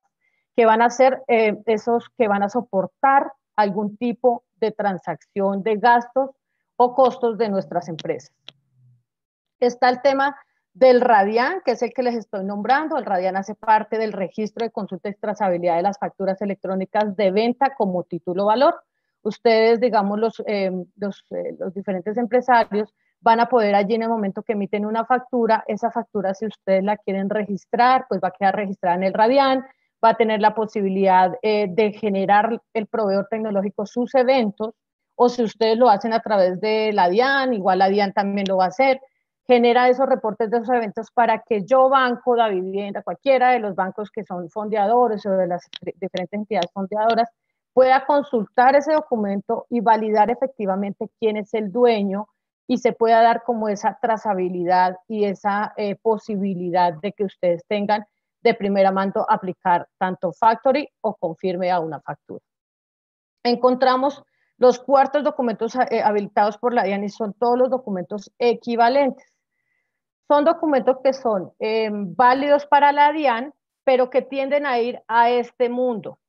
[SPEAKER 2] que van a ser esos que van a soportar algún tipo de transacción de gastos o costos de nuestras empresas. Está el tema del Radian, que es el que les estoy nombrando. El Radian hace parte del registro de consulta y trazabilidad de las facturas electrónicas de venta como título valor. Ustedes, digamos, los diferentes empresarios van a poder allí en el momento que emiten una factura, esa factura, si ustedes la quieren registrar, pues va a quedar registrada en el Radian, va a tener la posibilidad de generar el proveedor tecnológico sus eventos, o si ustedes lo hacen a través de la DIAN, igual la DIAN también lo va a hacer, genera esos reportes de esos eventos para que yo, banco, la vivienda, cualquiera de los bancos que son fondeadores o de las diferentes entidades fondeadoras, pueda consultar ese documento y validar efectivamente quién es el dueño, y se pueda dar como esa trazabilidad y esa posibilidad de que ustedes tengan de primera mano aplicar tanto factory o confirme a una factura. Encontramos los cuartos documentos habilitados por la DIAN, y son todos los documentos equivalentes. Son documentos que son válidos para la DIAN, pero que tienden a ir a este mundo,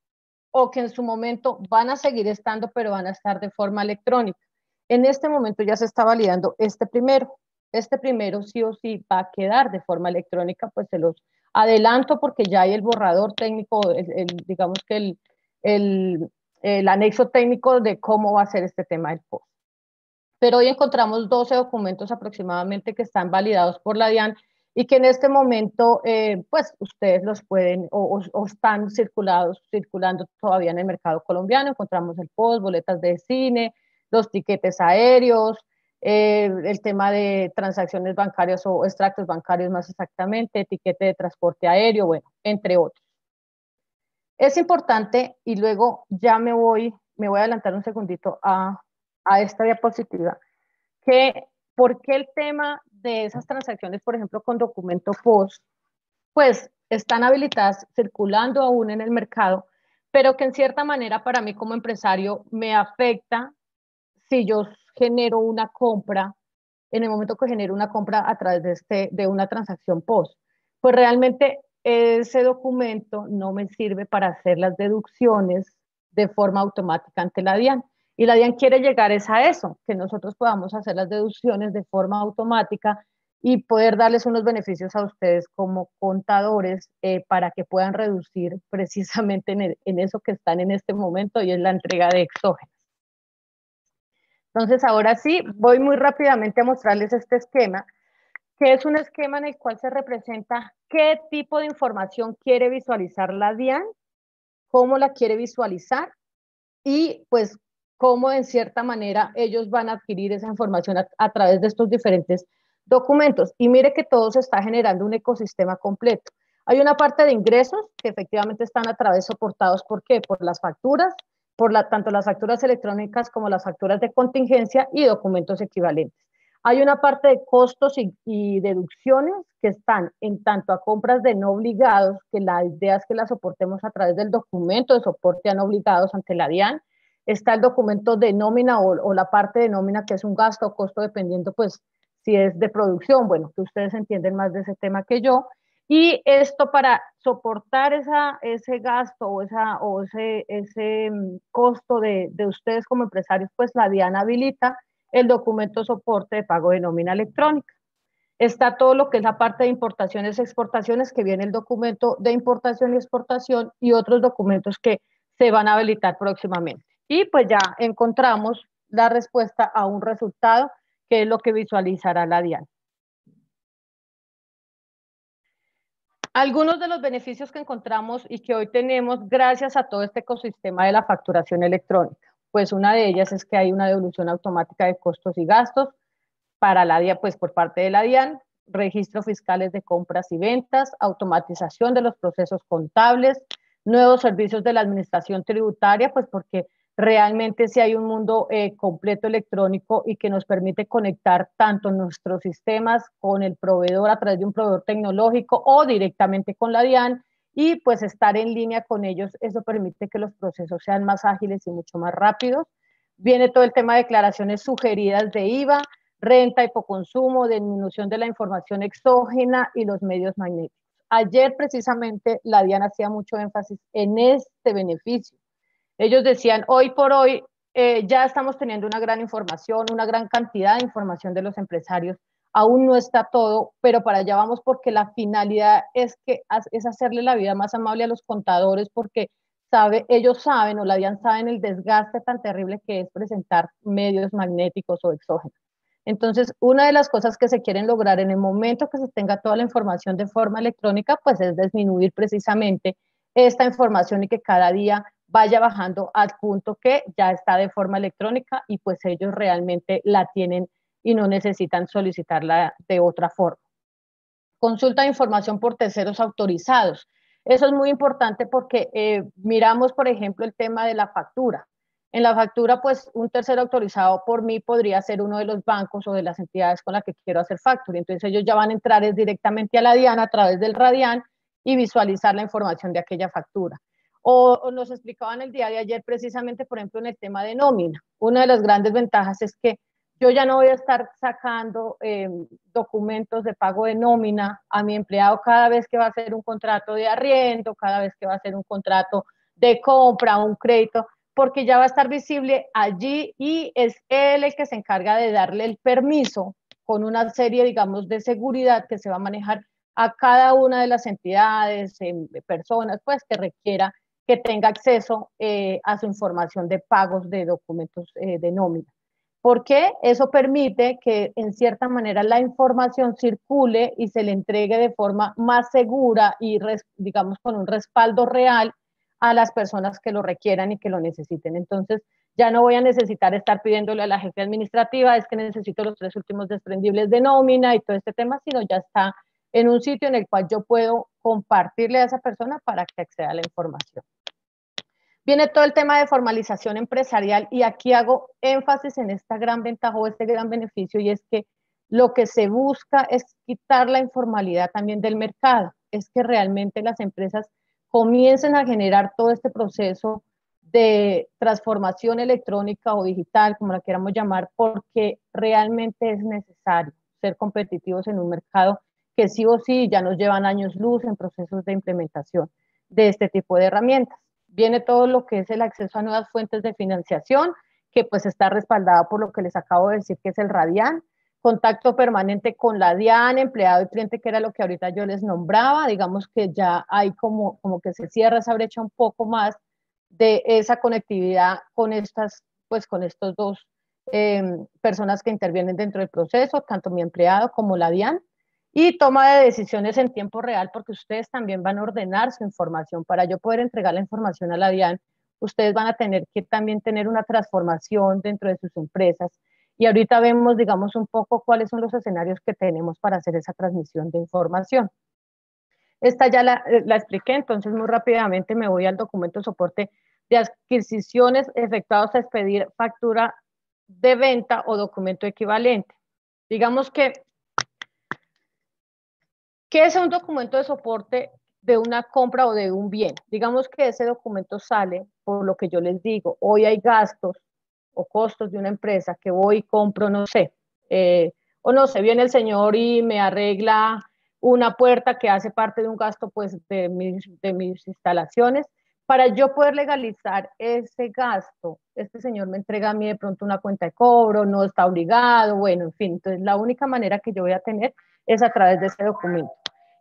[SPEAKER 2] o que en su momento van a seguir estando, pero van a estar de forma electrónica. En este momento ya se está validando este primero. Este primero sí o sí va a quedar de forma electrónica, pues se los adelanto porque ya hay el borrador técnico, digamos que el anexo técnico de cómo va a ser este tema del POS. Pero hoy encontramos 12 documentos aproximadamente que están validados por la DIAN y que en este momento, pues ustedes los pueden o están circulando todavía en el mercado colombiano. Encontramos el POS, boletas de cine, los tiquetes aéreos, el tema de transacciones bancarias o extractos bancarios más exactamente, etiquete de transporte aéreo, bueno, entre otros. Es importante, y luego ya me voy a adelantar un segundito a esta diapositiva, que ¿por qué el tema de esas transacciones, por ejemplo, con documento POS, pues están habilitadas circulando aún en el mercado, pero que en cierta manera para mí como empresario me afecta si yo genero una compra, en el momento que genero una compra a través de una transacción POS? Pues realmente ese documento no me sirve para hacer las deducciones de forma automática ante la DIAN. Y la DIAN quiere llegar es a eso, que nosotros podamos hacer las deducciones de forma automática y poder darles unos beneficios a ustedes como contadores para que puedan reducir precisamente en eso que están en este momento, y es la entrega de exógenos. Entonces, ahora sí, voy muy rápidamente a mostrarles este esquema, que es un esquema en el cual se representa qué tipo de información quiere visualizar la DIAN, cómo la quiere visualizar y pues cómo en cierta manera ellos van a adquirir esa información a través de estos diferentes documentos. Y mire que todo se está generando un ecosistema completo. Hay una parte de ingresos que efectivamente están a través soportados, ¿por qué? Por las facturas, tanto las facturas electrónicas como las facturas de contingencia y documentos equivalentes. Hay una parte de costos y deducciones que están en tanto a compras de no obligados, que la idea es que la soportemos a través del documento de soporte a no obligados ante la DIAN. Está el documento de nómina o la parte de nómina, que es un gasto o costo dependiendo pues si es de producción, bueno, que ustedes entienden más de ese tema que yo. Y esto para soportar ese gasto o ese costo de ustedes como empresarios, pues la DIAN habilita el documento soporte de pago de nómina electrónica. Está todo lo que es la parte de importaciones y exportaciones, que viene el documento de importación y exportación y otros documentos que se van a habilitar próximamente. Y pues ya encontramos la respuesta a un resultado, que es lo que visualizará la DIAN. Algunos de los beneficios que encontramos y que hoy tenemos gracias a todo este ecosistema de la facturación electrónica. Pues una de ellas es que hay una devolución automática de costos y gastos para la DIAN, pues por parte de la DIAN, registros fiscales de compras y ventas, automatización de los procesos contables, nuevos servicios de la administración tributaria, pues porque realmente sí hay un mundo completo electrónico y que nos permite conectar tanto nuestros sistemas con el proveedor a través de un proveedor tecnológico o directamente con la DIAN, y pues estar en línea con ellos. Eso permite que los procesos sean más ágiles y mucho más rápidos. Viene todo el tema de declaraciones sugeridas de IVA, renta, hipoconsumo, disminución de la información exógena y los medios magnéticos. Ayer precisamente la DIAN hacía mucho énfasis en este beneficio. Ellos decían, hoy por hoy ya estamos teniendo una gran información, una gran cantidad de información de los empresarios. Aún no está todo, pero para allá vamos, porque la finalidad es hacerle la vida más amable a los contadores, porque ellos saben, o la DIAN saben, el desgaste tan terrible que es presentar medios magnéticos o exógenos. Entonces, una de las cosas que se quieren lograr en el momento que se tenga toda la información de forma electrónica, pues es disminuir precisamente esta información y que cada día vaya bajando al punto que ya está de forma electrónica y pues ellos realmente la tienen y no necesitan solicitarla de otra forma. Consulta de información por terceros autorizados. Eso es muy importante porque miramos, por ejemplo, el tema de la factura. En la factura, pues un tercero autorizado por mí podría ser uno de los bancos o de las entidades con las que quiero hacer factura. Entonces ellos ya van a entrar directamente a la DIAN a través del Radian y visualizar la información de aquella factura. O nos explicaban el día de ayer precisamente, por ejemplo, en el tema de nómina. Una de las grandes ventajas es que yo ya no voy a estar sacando documentos de pago de nómina a mi empleado cada vez que va a hacer un contrato de arriendo, cada vez que va a hacer un contrato de compra, un crédito, porque ya va a estar visible allí y es él el que se encarga de darle el permiso con una serie, digamos, de seguridad que se va a manejar a cada una de las entidades, personas, pues, que requiera que tenga acceso a su información de pagos de documentos de nómina. Porque eso permite que en cierta manera la información circule y se le entregue de forma más segura y digamos con un respaldo real a las personas que lo requieran y que lo necesiten. Entonces ya no voy a necesitar estar pidiéndole a la jefe administrativa, es que necesito los 3 últimos desprendibles de nómina y todo este tema, sino ya está en un sitio en el cual yo puedo compartirle a esa persona para que acceda a la información. Viene todo el tema de formalización empresarial y aquí hago énfasis en esta gran ventaja o este gran beneficio, y es que lo que se busca es quitar la informalidad también del mercado, es que realmente las empresas comiencen a generar todo este proceso de transformación electrónica o digital, como la queramos llamar, porque realmente es necesario ser competitivos en un mercado que sí o sí ya nos llevan años luz en procesos de implementación de este tipo de herramientas. Viene todo lo que es el acceso a nuevas fuentes de financiación, que pues está respaldado por lo que les acabo de decir, que es el Radian, contacto permanente con la DIAN, empleado y cliente, que era lo que ahorita yo les nombraba, digamos que ya hay como que se cierra esa brecha un poco más de esa conectividad con estas, pues con estos dos personas que intervienen dentro del proceso, tanto mi empleado como la DIAN, y toma de decisiones en tiempo real, porque ustedes también van a ordenar su información. Para yo poder entregar la información a la DIAN, ustedes van a tener que también tener una transformación dentro de sus empresas. Y ahorita vemos, digamos, un poco cuáles son los escenarios que tenemos para hacer esa transmisión de información. Esta ya la expliqué, entonces muy rápidamente me voy al documento de soporte de adquisiciones efectuados a expedir factura de venta o documento equivalente. Digamos que, ¿qué es un documento de soporte de una compra o de un bien? Digamos que ese documento sale por lo que yo les digo. Hoy hay gastos o costos de una empresa que voy y compro, no sé, o no sé, viene el señor y me arregla una puerta que hace parte de un gasto pues de mis instalaciones. Para yo poder legalizar ese gasto, este señor me entrega a mí de pronto una cuenta de cobro, no está obligado, bueno, en fin, entonces la única manera que yo voy a tener es a través de ese documento.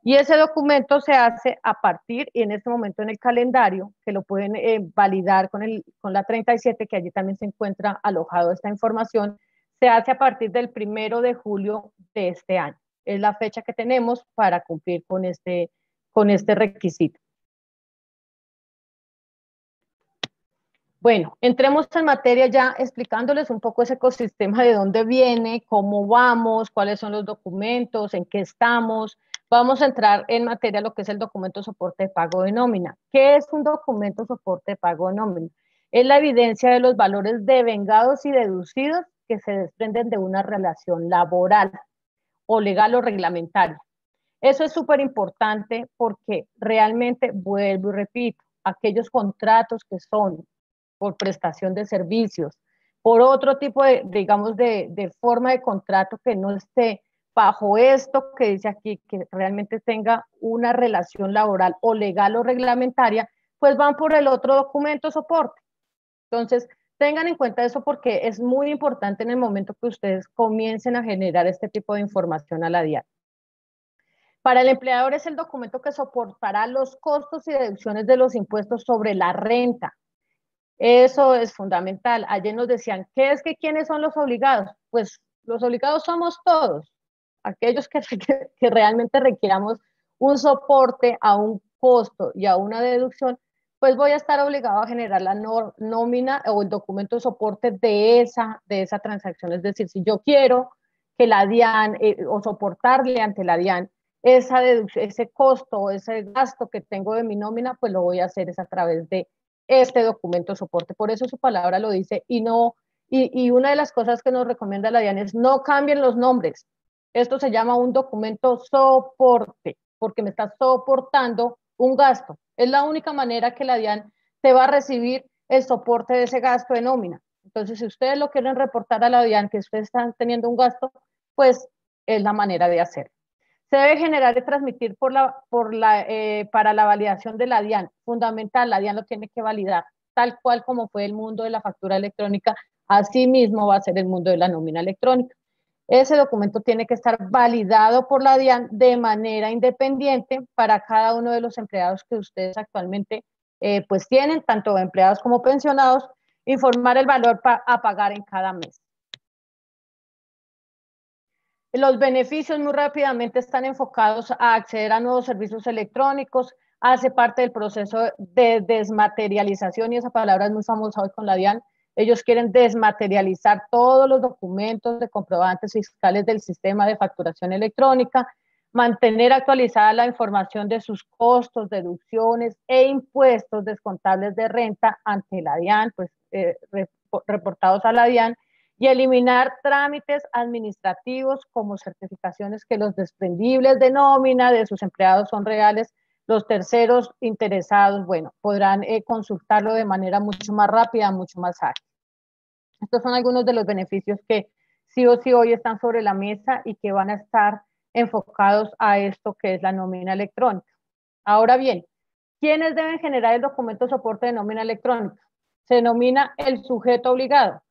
[SPEAKER 2] Y ese documento se hace a partir, y en este momento en el calendario, que lo pueden validar con la 37, que allí también se encuentra alojado esta información, se hace a partir del 1 de julio de este año. Es la fecha que tenemos para cumplir con este requisito. Bueno, entremos en materia ya explicándoles un poco ese ecosistema de dónde viene, cómo vamos, cuáles son los documentos, en qué estamos. Vamos a entrar en materia lo que es el documento soporte de pago de nómina. ¿Qué es un documento soporte de pago de nómina? Es la evidencia de los valores devengados y deducidos que se desprenden de una relación laboral o legal o reglamentaria. Eso es súper importante porque realmente, vuelvo y repito, aquellos contratos que son por prestación de servicios, por otro tipo de digamos, de forma de contrato que no esté bajo esto que dice aquí, que realmente tenga una relación laboral o legal o reglamentaria, pues van por el otro documento soporte. Entonces, tengan en cuenta eso porque es muy importante en el momento que ustedes comiencen a generar este tipo de información a la DIAN. Para el empleador es el documento que soportará los costos y deducciones de los impuestos sobre la renta. Eso es fundamental. Ayer nos decían, ¿qué es que quiénes son los obligados? Pues los obligados somos todos, aquellos que realmente requiramos un soporte a un costo y a una deducción, pues voy a estar obligado a generar la nómina o el documento de soporte de esa transacción. Es decir, si yo quiero que la DIAN o soportarle ante la DIAN ese costo o ese gasto que tengo de mi nómina, pues lo voy a hacer es a través de este documento de soporte. Por eso su palabra lo dice y una de las cosas que nos recomienda la DIAN es no cambien los nombres. Esto se llama un documento soporte, porque me está soportando un gasto. Es la única manera que la DIAN te va a recibir el soporte de ese gasto de nómina. Entonces, si ustedes lo quieren reportar a la DIAN que ustedes están teniendo un gasto, pues es la manera de hacerlo. Se debe generar y transmitir para la validación de la DIAN. Fundamental, la DIAN lo tiene que validar, tal cual como fue el mundo de la factura electrónica, así mismo va a ser el mundo de la nómina electrónica. Ese documento tiene que estar validado por la DIAN de manera independiente para cada uno de los empleados que ustedes actualmente pues tienen, tanto empleados como pensionados, informar el valor a pagar en cada mes. Los beneficios muy rápidamente están enfocados a acceder a nuevos servicios electrónicos, hace parte del proceso de desmaterialización, y esa palabra es muy famosa hoy con la DIAN. Ellos quieren desmaterializar todos los documentos de comprobantes fiscales del sistema de facturación electrónica, mantener actualizada la información de sus costos, deducciones e impuestos descontables de renta ante la DIAN, pues reportados a la DIAN, y eliminar trámites administrativos como certificaciones que los desprendibles de nómina de sus empleados son reales. Los terceros interesados, bueno, podrán consultarlo de manera mucho más rápida, mucho más ágil. Estos son algunos de los beneficios que sí o sí hoy están sobre la mesa y que van a estar enfocados a esto que es la nómina electrónica. Ahora bien, ¿quiénes deben generar el documento de soporte de nómina electrónica? Se denomina el sujeto obligado.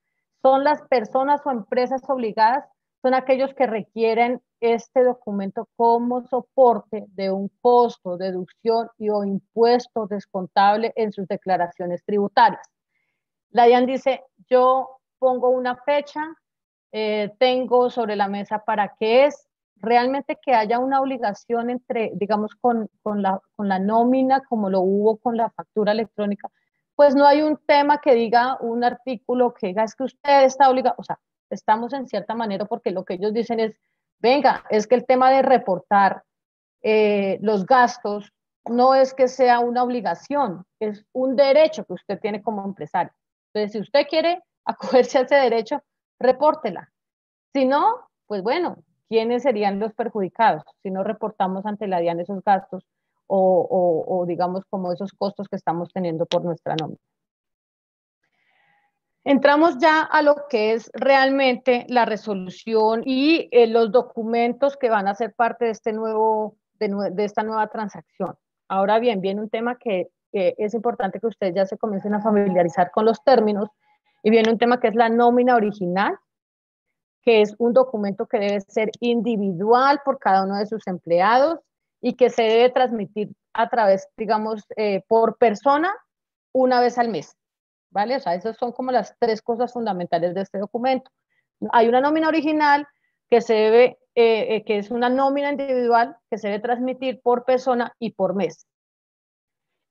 [SPEAKER 2] Son las personas o empresas obligadas, son aquellos que requieren este documento como soporte de un costo, deducción y o impuesto descontable en sus declaraciones tributarias. La DIAN dice, yo pongo una fecha, tengo sobre la mesa para qué es, realmente que haya una obligación entre, digamos, con la nómina, como lo hubo con la factura electrónica, pues no hay un tema que diga, un artículo que diga, es que usted está obligado, o sea, estamos en cierta manera porque lo que ellos dicen es, venga, es que el tema de reportar los gastos no es que sea una obligación, es un derecho que usted tiene como empresario. Entonces, si usted quiere acogerse a ese derecho, repórtela. Si no, pues bueno, ¿quiénes serían los perjudicados si no reportamos ante la DIAN esos gastos o digamos como esos costos que estamos teniendo por nuestra nómina? Entramos ya a lo que es realmente la resolución y los documentos que van a ser parte de de esta nueva transacción. Ahora bien, viene un tema que es importante que ustedes ya se comiencen a familiarizar con los términos, y viene un tema que es la nómina original, que es un documento que debe ser individual por cada uno de sus empleados y que se debe transmitir a través, digamos, por persona una vez al mes, ¿vale? O sea, esas son como las tres cosas fundamentales de este documento. Hay una nómina original que se debe, que es una nómina individual que se debe transmitir por persona y por mes.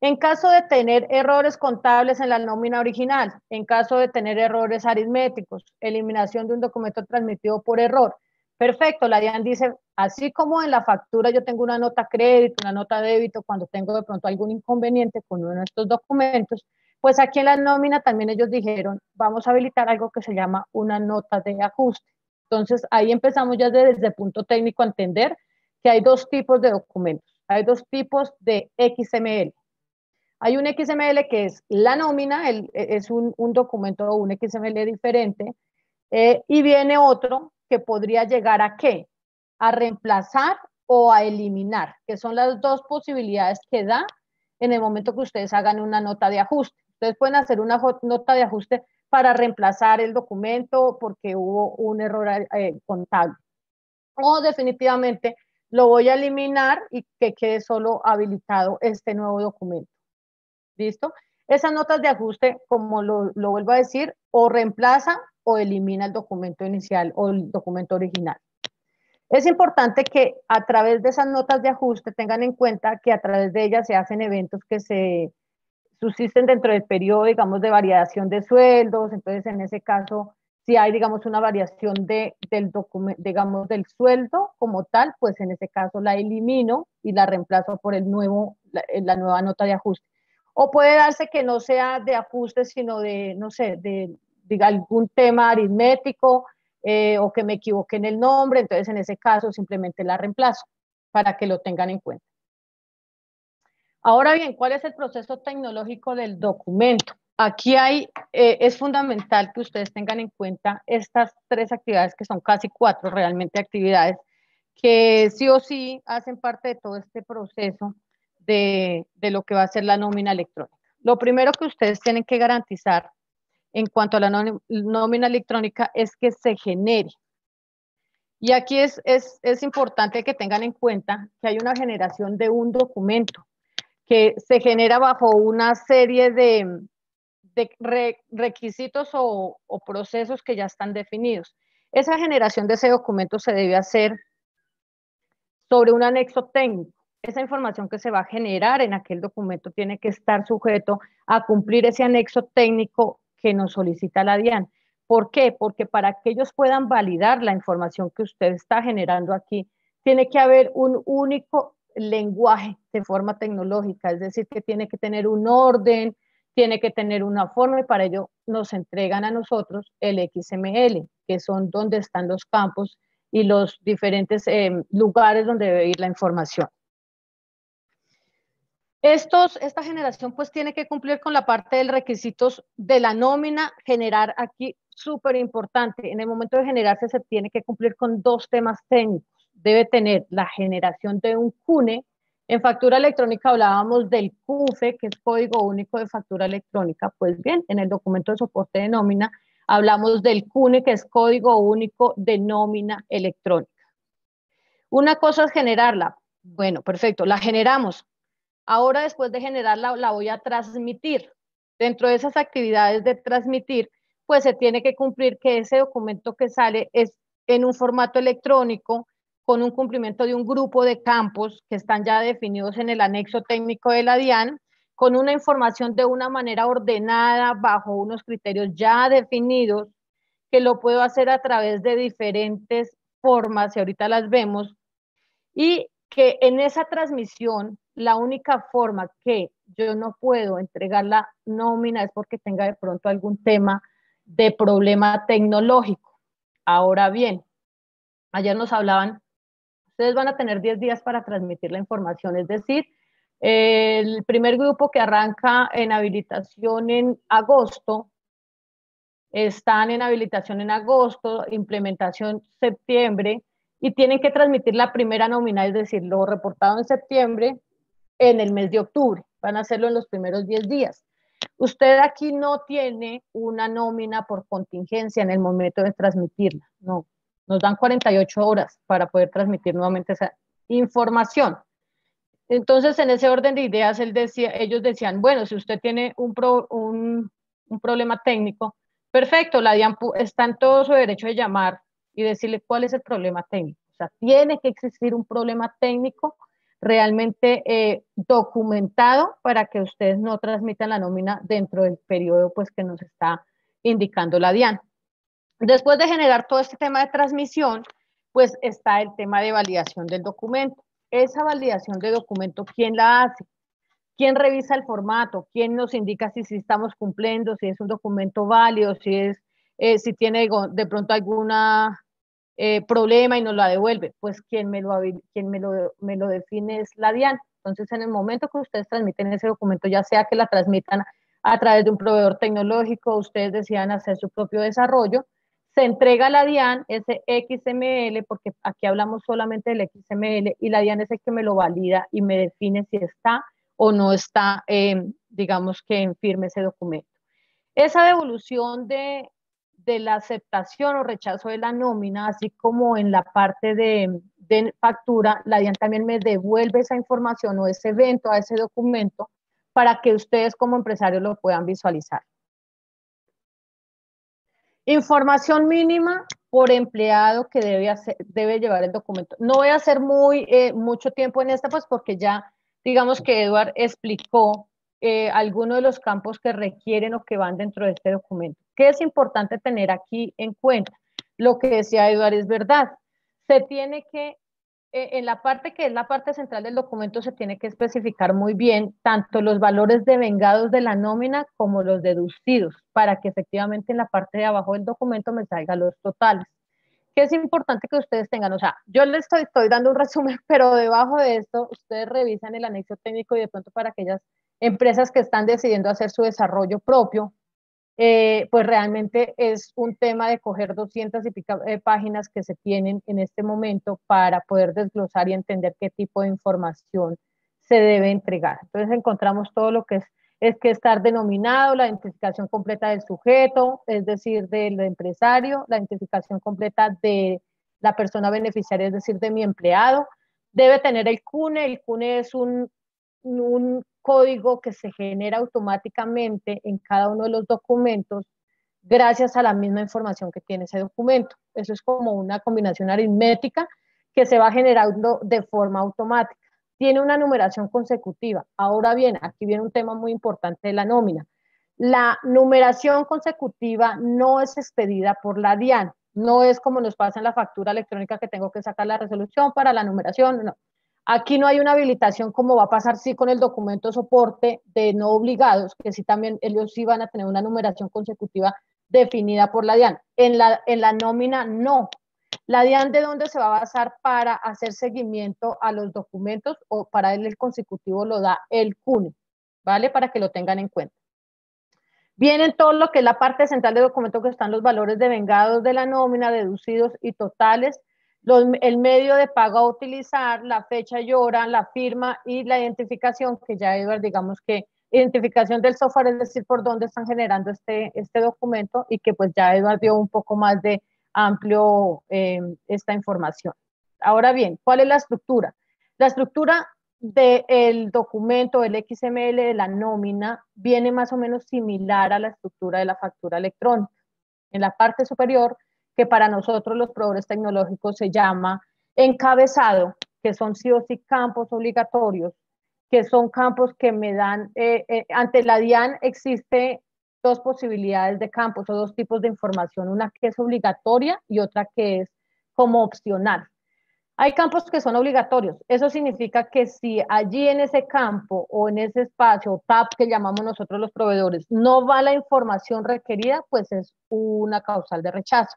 [SPEAKER 2] En caso de tener errores contables en la nómina original, en caso de tener errores aritméticos, eliminación de un documento transmitido por error. Perfecto, la DIAN dice, así como en la factura yo tengo una nota crédito, una nota débito, cuando tengo de pronto algún inconveniente con uno de estos documentos, pues aquí en la nómina también ellos dijeron, vamos a habilitar algo que se llama una nota de ajuste. Entonces ahí empezamos ya desde el punto técnico a entender que hay dos tipos de documentos, hay dos tipos de XML. Hay un XML que es la nómina, es un documento o un XML diferente, y viene otro que podría llegar a ¿qué? A reemplazar o a eliminar, que son las dos posibilidades que da en el momento que ustedes hagan una nota de ajuste. Ustedes pueden hacer una nota de ajuste para reemplazar el documento porque hubo un error contable. O definitivamente lo voy a eliminar y que quede solo habilitado este nuevo documento. ¿Listo? Esas notas de ajuste, como lo vuelvo a decir, o reemplaza o elimina el documento inicial o el documento original. Es importante que a través de esas notas de ajuste tengan en cuenta que a través de ellas se hacen eventos que se subsisten dentro del periodo, digamos, de variación de sueldos. Entonces, en ese caso, si hay, digamos, una variación del documento, digamos, del sueldo como tal, pues en ese caso la elimino y la reemplazo por la nueva nota de ajuste. O puede darse que no sea de ajuste, sino de, no sé, de algún tema aritmético o que me equivoque en el nombre. Entonces, en ese caso, simplemente la reemplazo para que lo tengan en cuenta. Ahora bien, ¿cuál es el proceso tecnológico del documento? Aquí es fundamental que ustedes tengan en cuenta estas tres actividades, que son casi cuatro realmente actividades, que sí o sí hacen parte de todo este proceso de lo que va a ser la nómina electrónica. Lo primero que ustedes tienen que garantizar en cuanto a la nómina electrónica es que se genere. Y aquí es importante que tengan en cuenta que hay una generación de un documento que se genera bajo una serie de requisitos o procesos que ya están definidos. Esa generación de ese documento se debe hacer sobre un anexo técnico. Esa información que se va a generar en aquel documento tiene que estar sujeto a cumplir ese anexo técnico que nos solicita la DIAN. ¿Por qué? Porque para que ellos puedan validar la información que usted está generando aquí, tiene que haber un único lenguaje de forma tecnológica, es decir, que tiene que tener un orden, tiene que tener una forma y para ello nos entregan a nosotros el XML, que son donde están los campos y los diferentes lugares donde debe ir la información. Esta generación pues tiene que cumplir con la parte de requisitos de la nómina, generar aquí, súper importante, en el momento de generarse se tiene que cumplir con 2 temas técnicos. Debe tener la generación de un CUNE. En factura electrónica hablábamos del CUFE, que es Código Único de Factura Electrónica. Pues bien, en el documento de soporte de nómina hablamos del CUNE, que es Código Único de Nómina Electrónica. Una cosa es generarla. Bueno, perfecto, la generamos. Ahora, después de generarla, la voy a transmitir. Dentro de esas actividades de transmitir, pues se tiene que cumplir que ese documento que sale es en un formato electrónico, con un cumplimiento de un grupo de campos que están ya definidos en el anexo técnico de la DIAN, con una información de una manera ordenada, bajo unos criterios ya definidos, que lo puedo hacer a través de diferentes formas, y ahorita las vemos, y que en esa transmisión la única forma que yo no puedo entregar la nómina es porque tenga de pronto algún tema de problema tecnológico. Ahora bien, ayer nos hablaban, ustedes van a tener 10 días para transmitir la información, es decir, el primer grupo que arranca en habilitación en agosto, están en habilitación en agosto, implementación septiembre, y tienen que transmitir la primera nómina, es decir, lo reportado en septiembre, en el mes de octubre. Van a hacerlo en los primeros 10 días. Usted aquí no tiene una nómina por contingencia en el momento de transmitirla, no. Nos dan 48 horas para poder transmitir nuevamente esa información. Entonces, en ese orden de ideas, ellos decían, bueno, si usted tiene un problema técnico, perfecto, la DIAN está en todo su derecho de llamar y decirle cuál es el problema técnico. O sea, tiene que existir un problema técnico realmente documentado para que ustedes no transmitan la nómina dentro del periodo pues, que nos está indicando la DIAN. Después de generar todo este tema de transmisión, pues está el tema de validación del documento. Esa validación de documento, ¿quién la hace? ¿Quién revisa el formato? ¿Quién nos indica si estamos cumpliendo, si es un documento válido, si tiene de pronto alguna problema y nos la devuelve? Pues quien me lo define es la DIAN. Entonces, en el momento que ustedes transmiten ese documento, ya sea que la transmitan a través de un proveedor tecnológico, ustedes decidan hacer su propio desarrollo, se entrega a la DIAN ese XML, porque aquí hablamos solamente del XML, y la DIAN es el que me lo valida y me define si está o no está, digamos que en firme ese documento. Esa devolución de la aceptación o rechazo de la nómina, así como en la parte de factura, la DIAN también me devuelve esa información o ese evento a ese documento para que ustedes como empresarios lo puedan visualizar. Información mínima por empleado que debe llevar el documento. No voy a hacer mucho tiempo en esta, pues porque ya, digamos que Eduard explicó algunos de los campos que requieren o que van dentro de este documento. ¿Qué es importante tener aquí en cuenta? Lo que decía Eduard es verdad. Se tiene que en la parte que es la parte central del documento se tiene que especificar muy bien tanto los valores devengados de la nómina como los deducidos, para que efectivamente en la parte de abajo del documento me salgan los totales. ¿Qué es importante que ustedes tengan? O sea, yo les estoy dando un resumen, pero debajo de esto ustedes revisan el anexo técnico y de pronto para aquellas empresas que están decidiendo hacer su desarrollo propio, pues realmente es un tema de coger 200 y pico páginas que se tienen en este momento para poder desglosar y entender qué tipo de información se debe entregar. Entonces encontramos todo lo que es que estar denominado, la identificación completa del sujeto, es decir, del empresario, la identificación completa de la persona beneficiaria, es decir, de mi empleado, debe tener el CUNE es un código que se genera automáticamente en cada uno de los documentos gracias a la misma información que tiene ese documento. Eso es como una combinación aritmética que se va generando de forma automática. Tiene una numeración consecutiva. Ahora bien, aquí viene un tema muy importante de la nómina. La numeración consecutiva no es expedida por la DIAN, no es como nos pasa en la factura electrónica que tengo que sacar la resolución para la numeración, no. Aquí no hay una habilitación como va a pasar sí con el documento de soporte de no obligados, que sí también ellos sí van a tener una numeración consecutiva definida por la DIAN. En la nómina no. La DIAN, ¿de dónde se va a basar para hacer seguimiento a los documentos? O para él el consecutivo lo da el CUNE, ¿vale? Para que lo tengan en cuenta. Vienen todo lo que es la parte central del documento, que están los valores devengados de la nómina, deducidos y totales, el medio de pago a utilizar, la fecha y hora, la firma y la identificación, que ya Edward, digamos que identificación del software, es decir, por dónde están generando este documento, y que pues ya Edward dio un poco más de amplio esta información. Ahora bien, ¿cuál es la estructura? La estructura del documento, el XML de la nómina, viene más o menos similar a la estructura de la factura electrónica. En la parte superior, que para nosotros los proveedores tecnológicos se llama encabezado, que son sí o sí campos obligatorios, que son campos que me dan, ante la DIAN existe dos posibilidades de campos o dos tipos de información, una que es obligatoria y otra que es como opcional. Hay campos que son obligatorios. Eso significa que si allí en ese campo o en ese espacio, TAP que llamamos nosotros los proveedores, no va la información requerida, pues es una causal de rechazo.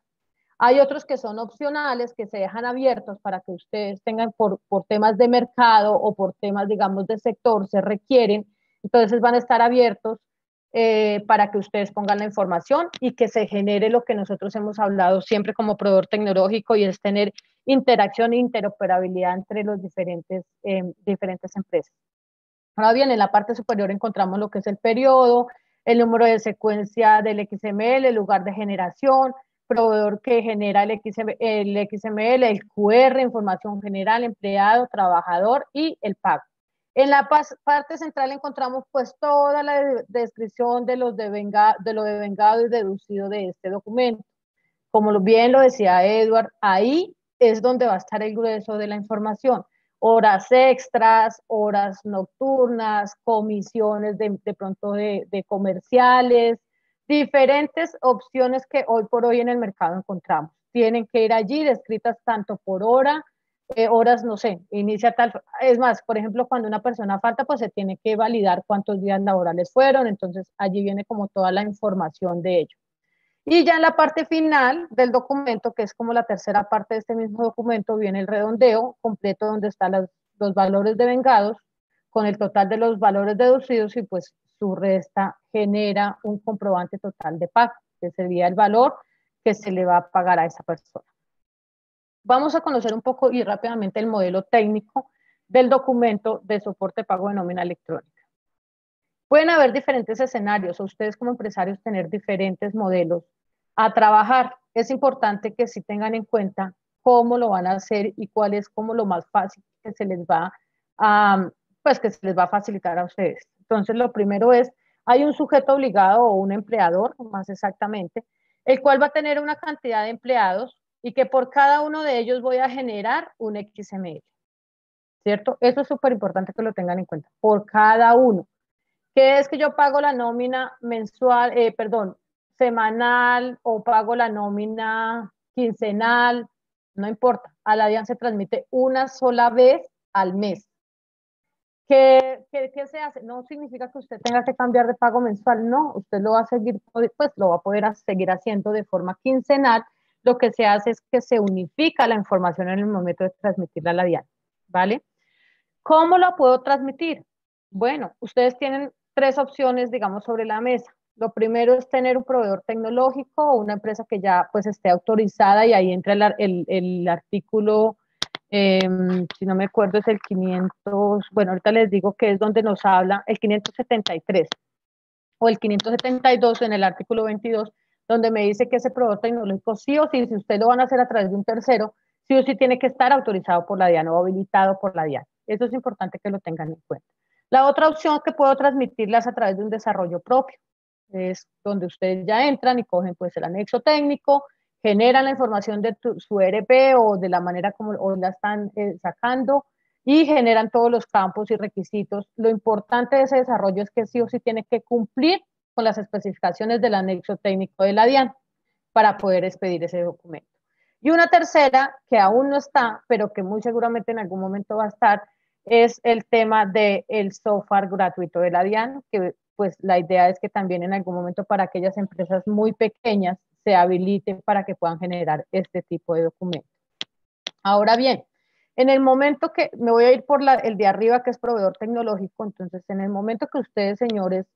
[SPEAKER 2] Hay otros que son opcionales, que se dejan abiertos para que ustedes tengan por temas de mercado o por temas, digamos, de sector, se requieren. Entonces van a estar abiertos para que ustedes pongan la información y que se genere lo que nosotros hemos hablado siempre como proveedor tecnológico, y es tener interacción e interoperabilidad entre los diferentes empresas. Ahora bien, en la parte superior encontramos lo que es el periodo, el número de secuencia del XML, el lugar de generación, proveedor que genera el XML, el QR, información general, empleado, trabajador y el pago. En la parte central encontramos pues toda la descripción de lo devengado y deducido de este documento. Como bien lo decía Edward, ahí es donde va a estar el grueso de la información. Horas extras, horas nocturnas, comisiones de pronto de comerciales, diferentes opciones que hoy por hoy en el mercado encontramos. Tienen que ir allí descritas tanto por hora, horas, no sé, inicia tal. Es más, por ejemplo, cuando una persona falta, pues se tiene que validar cuántos días laborales fueron, entonces allí viene como toda la información de ello. Y ya en la parte final del documento, que es como la tercera parte de este mismo documento, viene el redondeo completo donde están los valores devengados con el total de los valores deducidos, y pues su resta genera un comprobante total de pago, que sería el valor que se le va a pagar a esa persona. Vamos a conocer un poco y rápidamente el modelo técnico del documento de soporte pago de nómina electrónica. Pueden haber diferentes escenarios, o ustedes como empresarios tener diferentes modelos a trabajar. Es importante que sí tengan en cuenta cómo lo van a hacer y cuál es como lo más fácil que se les va a, pues que se les va a facilitar a ustedes. Entonces, lo primero es, hay un sujeto obligado o un empleador, más exactamente, el cual va a tener una cantidad de empleados y que por cada uno de ellos voy a generar un XML, ¿cierto? Eso es súper importante que lo tengan en cuenta, por cada uno. ¿Qué es que yo pago la nómina mensual, semanal, o pago la nómina quincenal? No importa, a la DIAN se transmite una sola vez al mes. ¿Qué se hace? No significa que usted tenga que cambiar de pago mensual, no, usted lo va a seguir, pues lo va a poder seguir haciendo de forma quincenal. Lo que se hace es que se unifica la información en el momento de transmitirla a la DIAN, ¿vale? ¿Cómo lo puedo transmitir? Bueno, ustedes tienen tres opciones, digamos, sobre la mesa. Lo primero es tener un proveedor tecnológico o una empresa que ya pues esté autorizada, y ahí entra el artículo, si no me acuerdo es el 500, bueno, ahorita les digo que es donde nos habla, el 573 o el 572 en el artículo 22, donde me dice que ese proveedor tecnológico sí o sí, si usted lo van a hacer a través de un tercero, sí o sí tiene que estar autorizado por la DIAN o habilitado por la DIAN. Eso es importante que lo tengan en cuenta. La otra opción que puedo transmitirlas a través de un desarrollo propio, es donde ustedes ya entran y cogen pues el anexo técnico, generan la información de su ERP o de la manera como hoy la están sacando, y generan todos los campos y requisitos. Lo importante de ese desarrollo es que sí o sí tiene que cumplir con las especificaciones del anexo técnico de la DIAN para poder expedir ese documento. Y una tercera, que aún no está, pero que muy seguramente en algún momento va a estar, es el tema del software gratuito de la DIAN, que pues la idea es que también en algún momento para aquellas empresas muy pequeñas se habilite para que puedan generar este tipo de documentos. Ahora bien, en el momento que, me voy a ir por el de arriba que es proveedor tecnológico, entonces en el momento que ustedes, señores,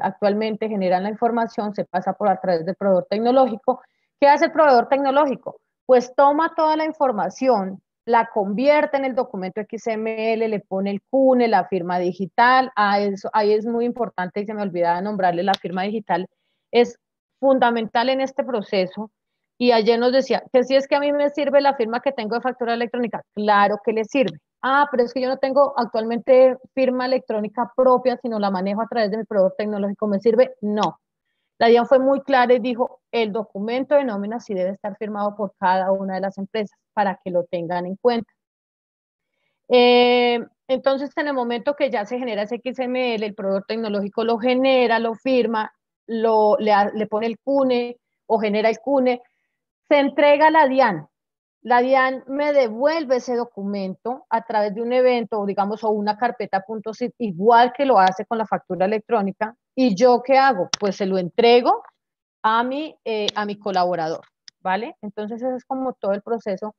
[SPEAKER 2] actualmente generan la información, se pasa por a través del proveedor tecnológico. ¿Qué hace el proveedor tecnológico? Pues toma toda la información, la convierte en el documento XML, le pone el CUNE, la firma digital. Ahí es muy importante y se me olvidaba nombrarle la firma digital. Es fundamental en este proceso. Y ayer nos decía que si es que a mí me sirve la firma que tengo de factura electrónica, claro que le sirve. Ah, pero es que yo no tengo actualmente firma electrónica propia, sino la manejo a través de mi proveedor tecnológico. ¿Me sirve? No. La DIAN fue muy clara y dijo, el documento de nómina sí debe estar firmado por cada una de las empresas para que lo tengan en cuenta. Entonces, en el momento que ya se genera ese XML, el proveedor tecnológico lo genera, lo firma, le pone el CUNE o genera el CUNE, se entrega a la DIAN. La DIAN me devuelve ese documento a través de un evento, digamos, o una carpeta .zip, igual que lo hace con la factura electrónica. ¿Y yo qué hago? Pues se lo entrego a mi colaborador, ¿vale? Entonces, ese es como todo el proceso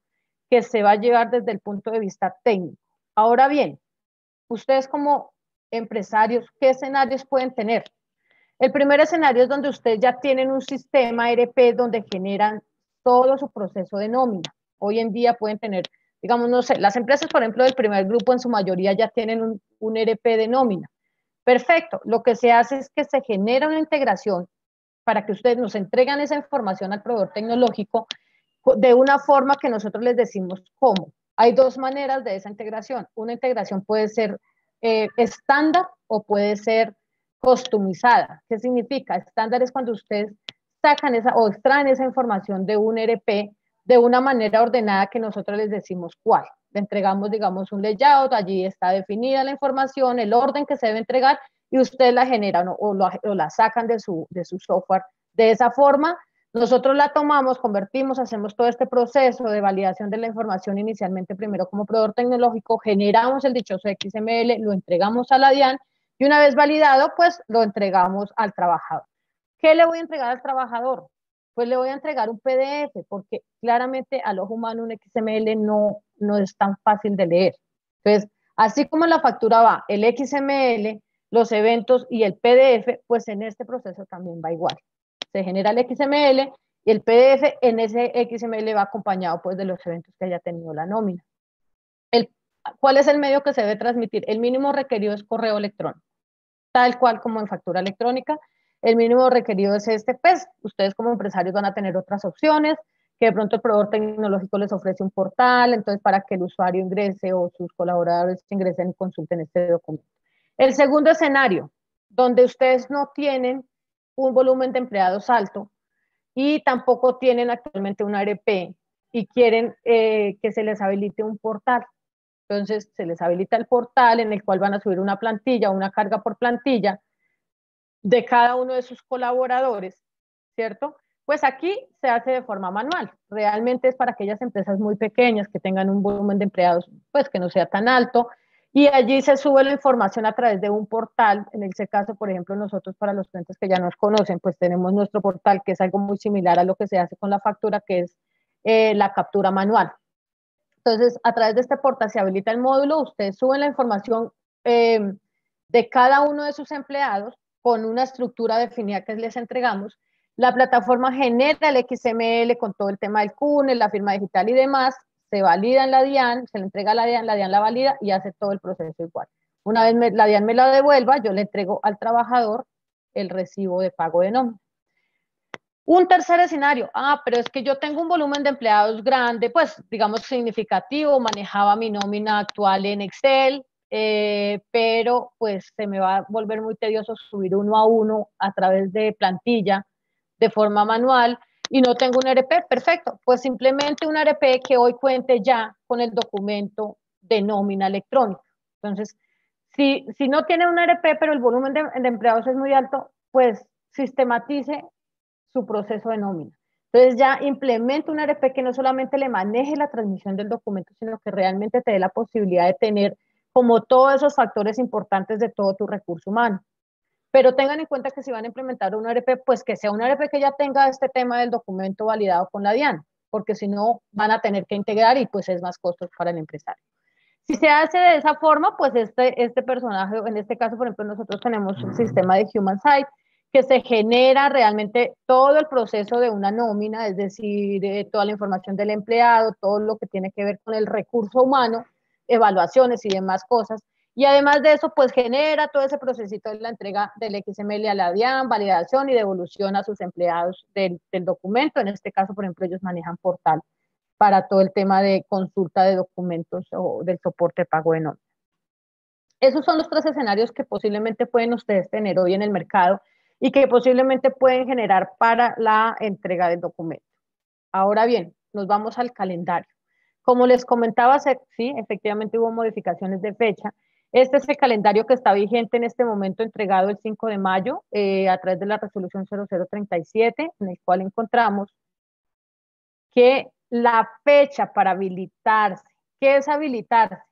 [SPEAKER 2] que se va a llevar desde el punto de vista técnico. Ahora bien, ustedes como empresarios, ¿qué escenarios pueden tener? El primer escenario es donde ustedes ya tienen un sistema ERP donde generan todo su proceso de nómina. Hoy en día pueden tener, digamos, no sé, las empresas, por ejemplo, del primer grupo en su mayoría ya tienen un ERP de nómina. Perfecto. Lo que se hace es que se genera una integración para que ustedes nos entreguen esa información al proveedor tecnológico de una forma que nosotros les decimos cómo. Hay dos maneras de esa integración. Una integración puede ser estándar o puede ser customizada. ¿Qué significa? Estándar es cuando ustedes sacan esa o extraen esa información de un ERP de una manera ordenada que nosotros les decimos cuál. Le entregamos, digamos, un layout, allí está definida la información, el orden que se debe entregar y ustedes la generan o la sacan de su software. De esa forma, nosotros la tomamos, convertimos, hacemos todo este proceso de validación de la información inicialmente primero como proveedor tecnológico, generamos el dichoso XML, lo entregamos a la DIAN y una vez validado, pues lo entregamos al trabajador. ¿Qué le voy a entregar al trabajador? Pues le voy a entregar un PDF, porque claramente al ojo humano un XML no es tan fácil de leer. Entonces, así como la factura va el XML, los eventos y el PDF, pues en este proceso también va igual. Se genera el XML y el PDF en ese XML va acompañado pues de los eventos que haya tenido la nómina. ¿Cuál es el medio que se debe transmitir? El mínimo requerido es correo electrónico, tal cual como en factura electrónica. El mínimo requerido es este, pues ustedes como empresarios van a tener otras opciones, que de pronto el proveedor tecnológico les ofrece un portal, entonces para que el usuario ingrese o sus colaboradores ingresen y consulten este documento. El segundo escenario, donde ustedes no tienen un volumen de empleados alto y tampoco tienen actualmente una ARP y quieren que se les habilite un portal. Entonces se les habilita el portal en el cual van a subir una plantilla, una carga por plantilla de cada uno de sus colaboradores, ¿cierto? Pues aquí se hace de forma manual. Realmente es para aquellas empresas muy pequeñas que tengan un volumen de empleados, pues que no sea tan alto. Y allí se sube la información a través de un portal. En ese caso, por ejemplo, nosotros para los clientes que ya nos conocen, pues tenemos nuestro portal que es algo muy similar a lo que se hace con la factura, que es la captura manual. Entonces, a través de este portal se habilita el módulo, ustedes suben la información de cada uno de sus empleados con una estructura definida que les entregamos. La plataforma genera el XML con todo el tema del CUNE, la firma digital y demás, se valida en la DIAN, se le entrega a la DIAN la valida y hace todo el proceso igual. Una vez la DIAN me la devuelva, yo le entrego al trabajador el recibo de pago de nómina. Un tercer escenario, pero es que yo tengo un volumen de empleados grande, pues digamos significativo, manejaba mi nómina actual en Excel, pero pues se me va a volver muy tedioso subir uno a uno a través de plantilla de forma manual y no tengo un ERP, perfecto, pues simplemente un ERP que hoy cuente ya con el documento de nómina electrónica. Entonces, si no tiene un ERP, pero el volumen de empleados es muy alto, pues sistematice su proceso de nómina. Entonces ya implementa un ERP que no solamente le maneje la transmisión del documento, sino que realmente te dé la posibilidad de tener como todos esos factores importantes de todo tu recurso humano. Pero tengan en cuenta que si van a implementar un ERP, pues que sea un ERP que ya tenga este tema del documento validado con la DIAN, porque si no van a tener que integrar y pues es más costos para el empresario. Si se hace de esa forma, pues este personaje, en este caso, por ejemplo, nosotros tenemos un sistema de Human Site que se genera realmente todo el proceso de una nómina, es decir, toda la información del empleado, todo lo que tiene que ver con el recurso humano, evaluaciones y demás cosas. Y además de eso, pues genera todo ese procesito de la entrega del XML a la DIAN, validación y devolución a sus empleados del documento. En este caso, por ejemplo, ellos manejan Portal para todo el tema de consulta de documentos o del soporte de pago de nómina. Esos son los tres escenarios que posiblemente pueden ustedes tener hoy en el mercado y que posiblemente pueden generar para la entrega del documento. Ahora bien, nos vamos al calendario. Como les comentaba, sí, efectivamente hubo modificaciones de fecha. Este es el calendario que está vigente en este momento, entregado el 5 de mayo a través de la resolución 0037, en el cual encontramos que la fecha para habilitarse, ¿qué es habilitarse?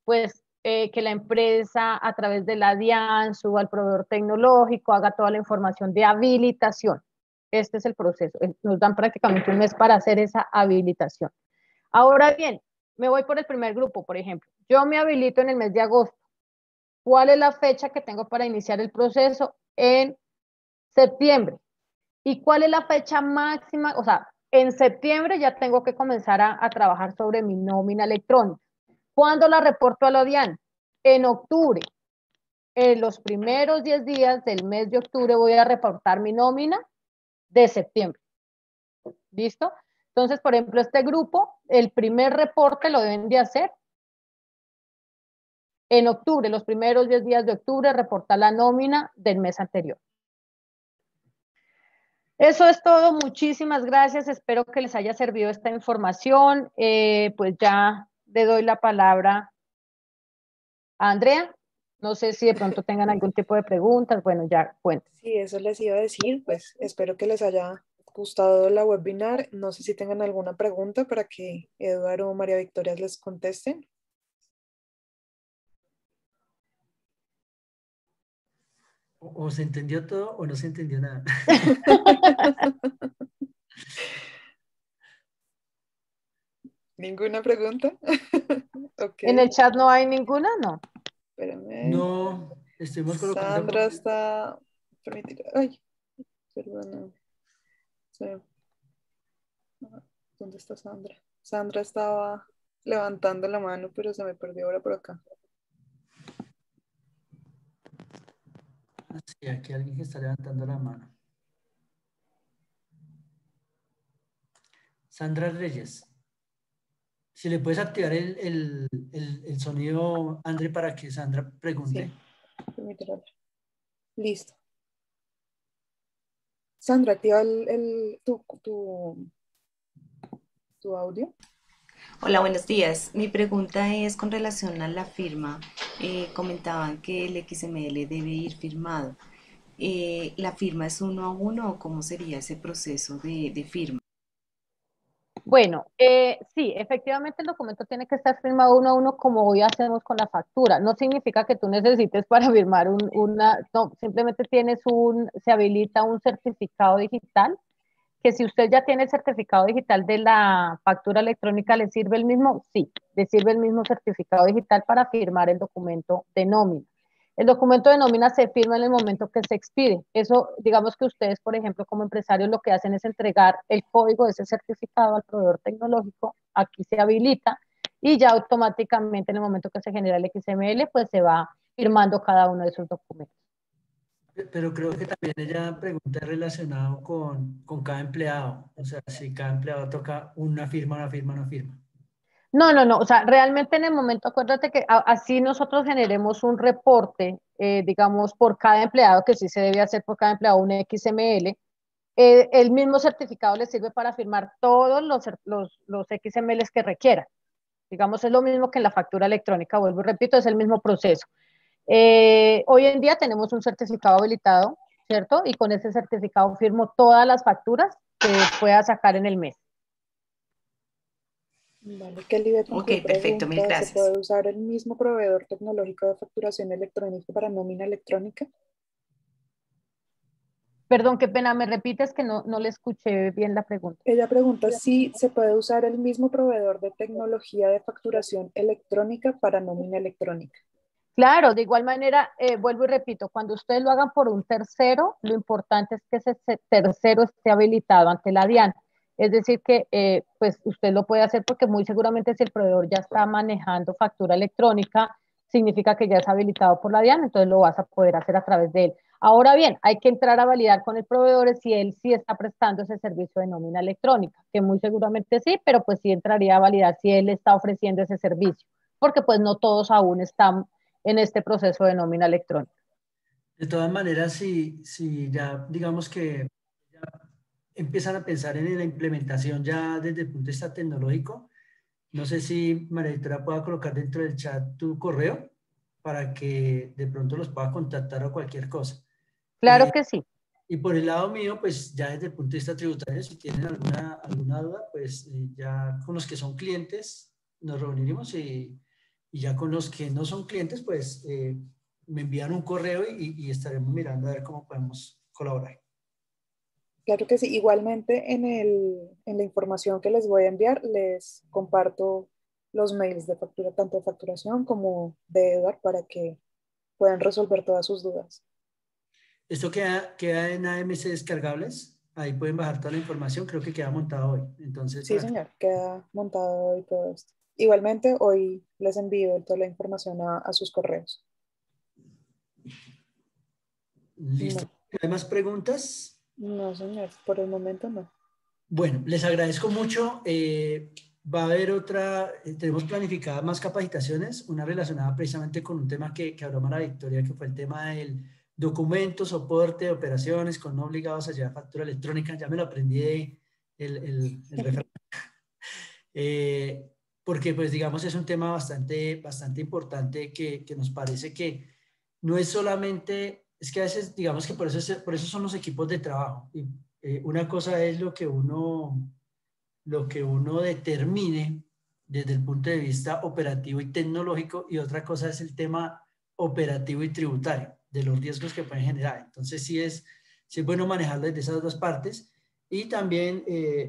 [SPEAKER 2] Pues que la empresa a través de la DIAN suba al proveedor tecnológico, haga toda la información de habilitación. Este es el proceso. Nos dan prácticamente un mes para hacer esa habilitación. Ahora bien, me voy por el primer grupo, por ejemplo. Yo me habilito en el mes de agosto. ¿Cuál es la fecha que tengo para iniciar el proceso? En septiembre. ¿Y cuál es la fecha máxima? O sea, en septiembre ya tengo que comenzar a trabajar sobre mi nómina electrónica. ¿Cuándo la reporto a la DIAN? En octubre. En los primeros 10 días del mes de octubre voy a reportar mi nómina de septiembre. ¿Listo? Entonces, por ejemplo, este grupo, el primer reporte lo deben de hacer en octubre, los primeros 10 días de octubre, reportar la nómina del mes anterior. Eso es todo, muchísimas gracias, espero que les haya servido esta información. Pues ya le doy la palabra a Andrea. No sé si de pronto tengan algún tipo de preguntas. Bueno, ya cuento.
[SPEAKER 3] Sí, eso les iba a decir, pues espero que les haya gustado la webinar. No sé si tengan alguna pregunta para que Eduardo o María Victoria les contesten.
[SPEAKER 1] O se entendió todo o no se entendió nada.
[SPEAKER 3] ¿Ninguna pregunta? Okay.
[SPEAKER 2] ¿En el chat no hay ninguna? No.
[SPEAKER 3] Espérame.
[SPEAKER 1] No, estuvimos colocando...
[SPEAKER 3] Sandra está... Ay, perdona. Sí. ¿Dónde está Sandra? Sandra estaba levantando la mano, pero se me perdió ahora por acá.
[SPEAKER 1] Sí, aquí alguien que está levantando la mano. Sandra Reyes. Si le puedes activar el sonido, André, para que Sandra pregunte.
[SPEAKER 3] Sí. Listo. Sandra, activa tu audio.
[SPEAKER 4] Hola, buenos días. Mi pregunta es con relación a la firma. Comentaban que el XML debe ir firmado. ¿La firma es 1 a 1 o cómo sería ese proceso de firma?
[SPEAKER 2] Bueno, sí, efectivamente el documento tiene que estar firmado 1 a 1 como hoy hacemos con la factura. No significa que tú necesites para firmar no, simplemente se habilita un certificado digital, que si usted ya tiene el certificado digital de la factura electrónica, ¿le sirve el mismo? Sí, le sirve el mismo certificado digital para firmar el documento de nómina. El documento de nómina se firma en el momento que se expide. Eso, digamos que ustedes, por ejemplo, como empresarios, lo que hacen es entregar el código de ese certificado al proveedor tecnológico, aquí se habilita, y ya automáticamente en el momento que se genera el XML, pues se va firmando cada uno de esos documentos.
[SPEAKER 1] Pero creo que también ella pregunta relacionado con cada empleado. O sea, si cada empleado toca una firma, una firma, una firma.
[SPEAKER 2] No, o sea, realmente en el momento, acuérdate que así nosotros generemos un reporte, digamos, por cada empleado, que sí se debe hacer por cada empleado un XML, el mismo certificado le sirve para firmar todos los XMLs que requiera. Digamos, es lo mismo que en la factura electrónica, vuelvo y repito, es el mismo proceso. Hoy en día tenemos un certificado habilitado, ¿cierto? Y con ese certificado firmo todas las facturas que pueda sacar en el mes.
[SPEAKER 3] Vale, Kelly
[SPEAKER 4] Ok,
[SPEAKER 3] Betancourt
[SPEAKER 4] perfecto, mil
[SPEAKER 3] pregunta, ¿se
[SPEAKER 4] gracias.
[SPEAKER 3] puede usar el mismo proveedor tecnológico de facturación electrónica para nómina electrónica?
[SPEAKER 2] Perdón, qué pena, me repites que no le escuché bien la pregunta.
[SPEAKER 3] Ella pregunta si se puede usar el mismo proveedor de tecnología de facturación electrónica para nómina electrónica.
[SPEAKER 2] Claro, de igual manera, vuelvo y repito, cuando ustedes lo hagan por un tercero, lo importante es que ese tercero esté habilitado ante la DIAN. Es decir, que pues usted lo puede hacer porque muy seguramente si el proveedor ya está manejando factura electrónica, significa que ya es habilitado por la DIAN, entonces lo vas a poder hacer a través de él. Ahora bien, hay que entrar a validar con el proveedor si él sí está prestando ese servicio de nómina electrónica, que muy seguramente sí, pero pues sí entraría a validar si él está ofreciendo ese servicio, porque pues no todos aún están en este proceso de nómina electrónica.
[SPEAKER 1] De todas maneras, si ya digamos que ya empiezan a pensar en la implementación ya desde el punto de vista tecnológico, no sé si María Victoria pueda colocar dentro del chat tu correo para que de pronto los pueda contactar o cualquier cosa.
[SPEAKER 2] Claro que sí.
[SPEAKER 1] Y por el lado mío, pues ya desde el punto de vista tributario, si tienen alguna duda, pues ya con los que son clientes nos reuniremos y ya con los que no son clientes, pues me envían un correo y estaremos mirando a ver cómo podemos colaborar.
[SPEAKER 3] Claro que sí. Igualmente en la información que les voy a enviar, les comparto los mails de factura, tanto de facturación como de Eduard, para que puedan resolver todas sus dudas.
[SPEAKER 1] Esto queda en AMC descargables. Ahí pueden bajar toda la información. Creo que queda montado hoy. Entonces,
[SPEAKER 3] Sí, señor, queda montado y todo esto. Igualmente, hoy les envío toda la información a sus correos.
[SPEAKER 1] listo.
[SPEAKER 3] No,
[SPEAKER 1] ¿Hay más preguntas?
[SPEAKER 3] no, señor, por el momento no.
[SPEAKER 1] Bueno, les agradezco mucho. Va a haber tenemos planificadas más capacitaciones, una relacionada precisamente con un tema que habló Mara Victoria, que fue el tema del documento, soporte, operaciones con no obligados a llevar factura electrónica. Ya me lo aprendí el referente. Porque pues digamos es un tema bastante importante que nos parece que no es solamente, es que a veces digamos que por eso son los equipos de trabajo. Y, una cosa es lo que uno determine desde el punto de vista operativo y tecnológico y otra cosa es el tema operativo y tributario, de los riesgos que pueden generar. Entonces sí es bueno manejarlo desde esas dos partes y también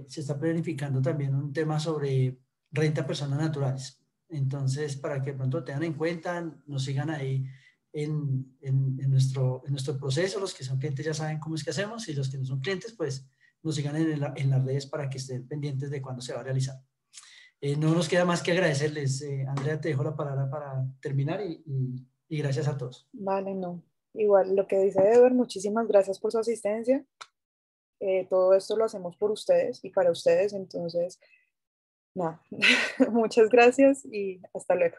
[SPEAKER 1] se está planificando también un tema sobre renta a personas naturales. Entonces, para que de pronto lo tengan en cuenta, nos sigan ahí en nuestro proceso. Los que son clientes ya saben cómo es que hacemos y los que no son clientes, pues nos sigan en las redes para que estén pendientes de cuándo se va a realizar. No nos queda más que agradecerles. Andrea, te dejo la palabra para terminar y gracias a todos.
[SPEAKER 3] Vale, no. Igual lo que dice Edward, muchísimas gracias por su asistencia. Todo esto lo hacemos por ustedes y para ustedes, entonces, nada, muchas gracias y hasta luego.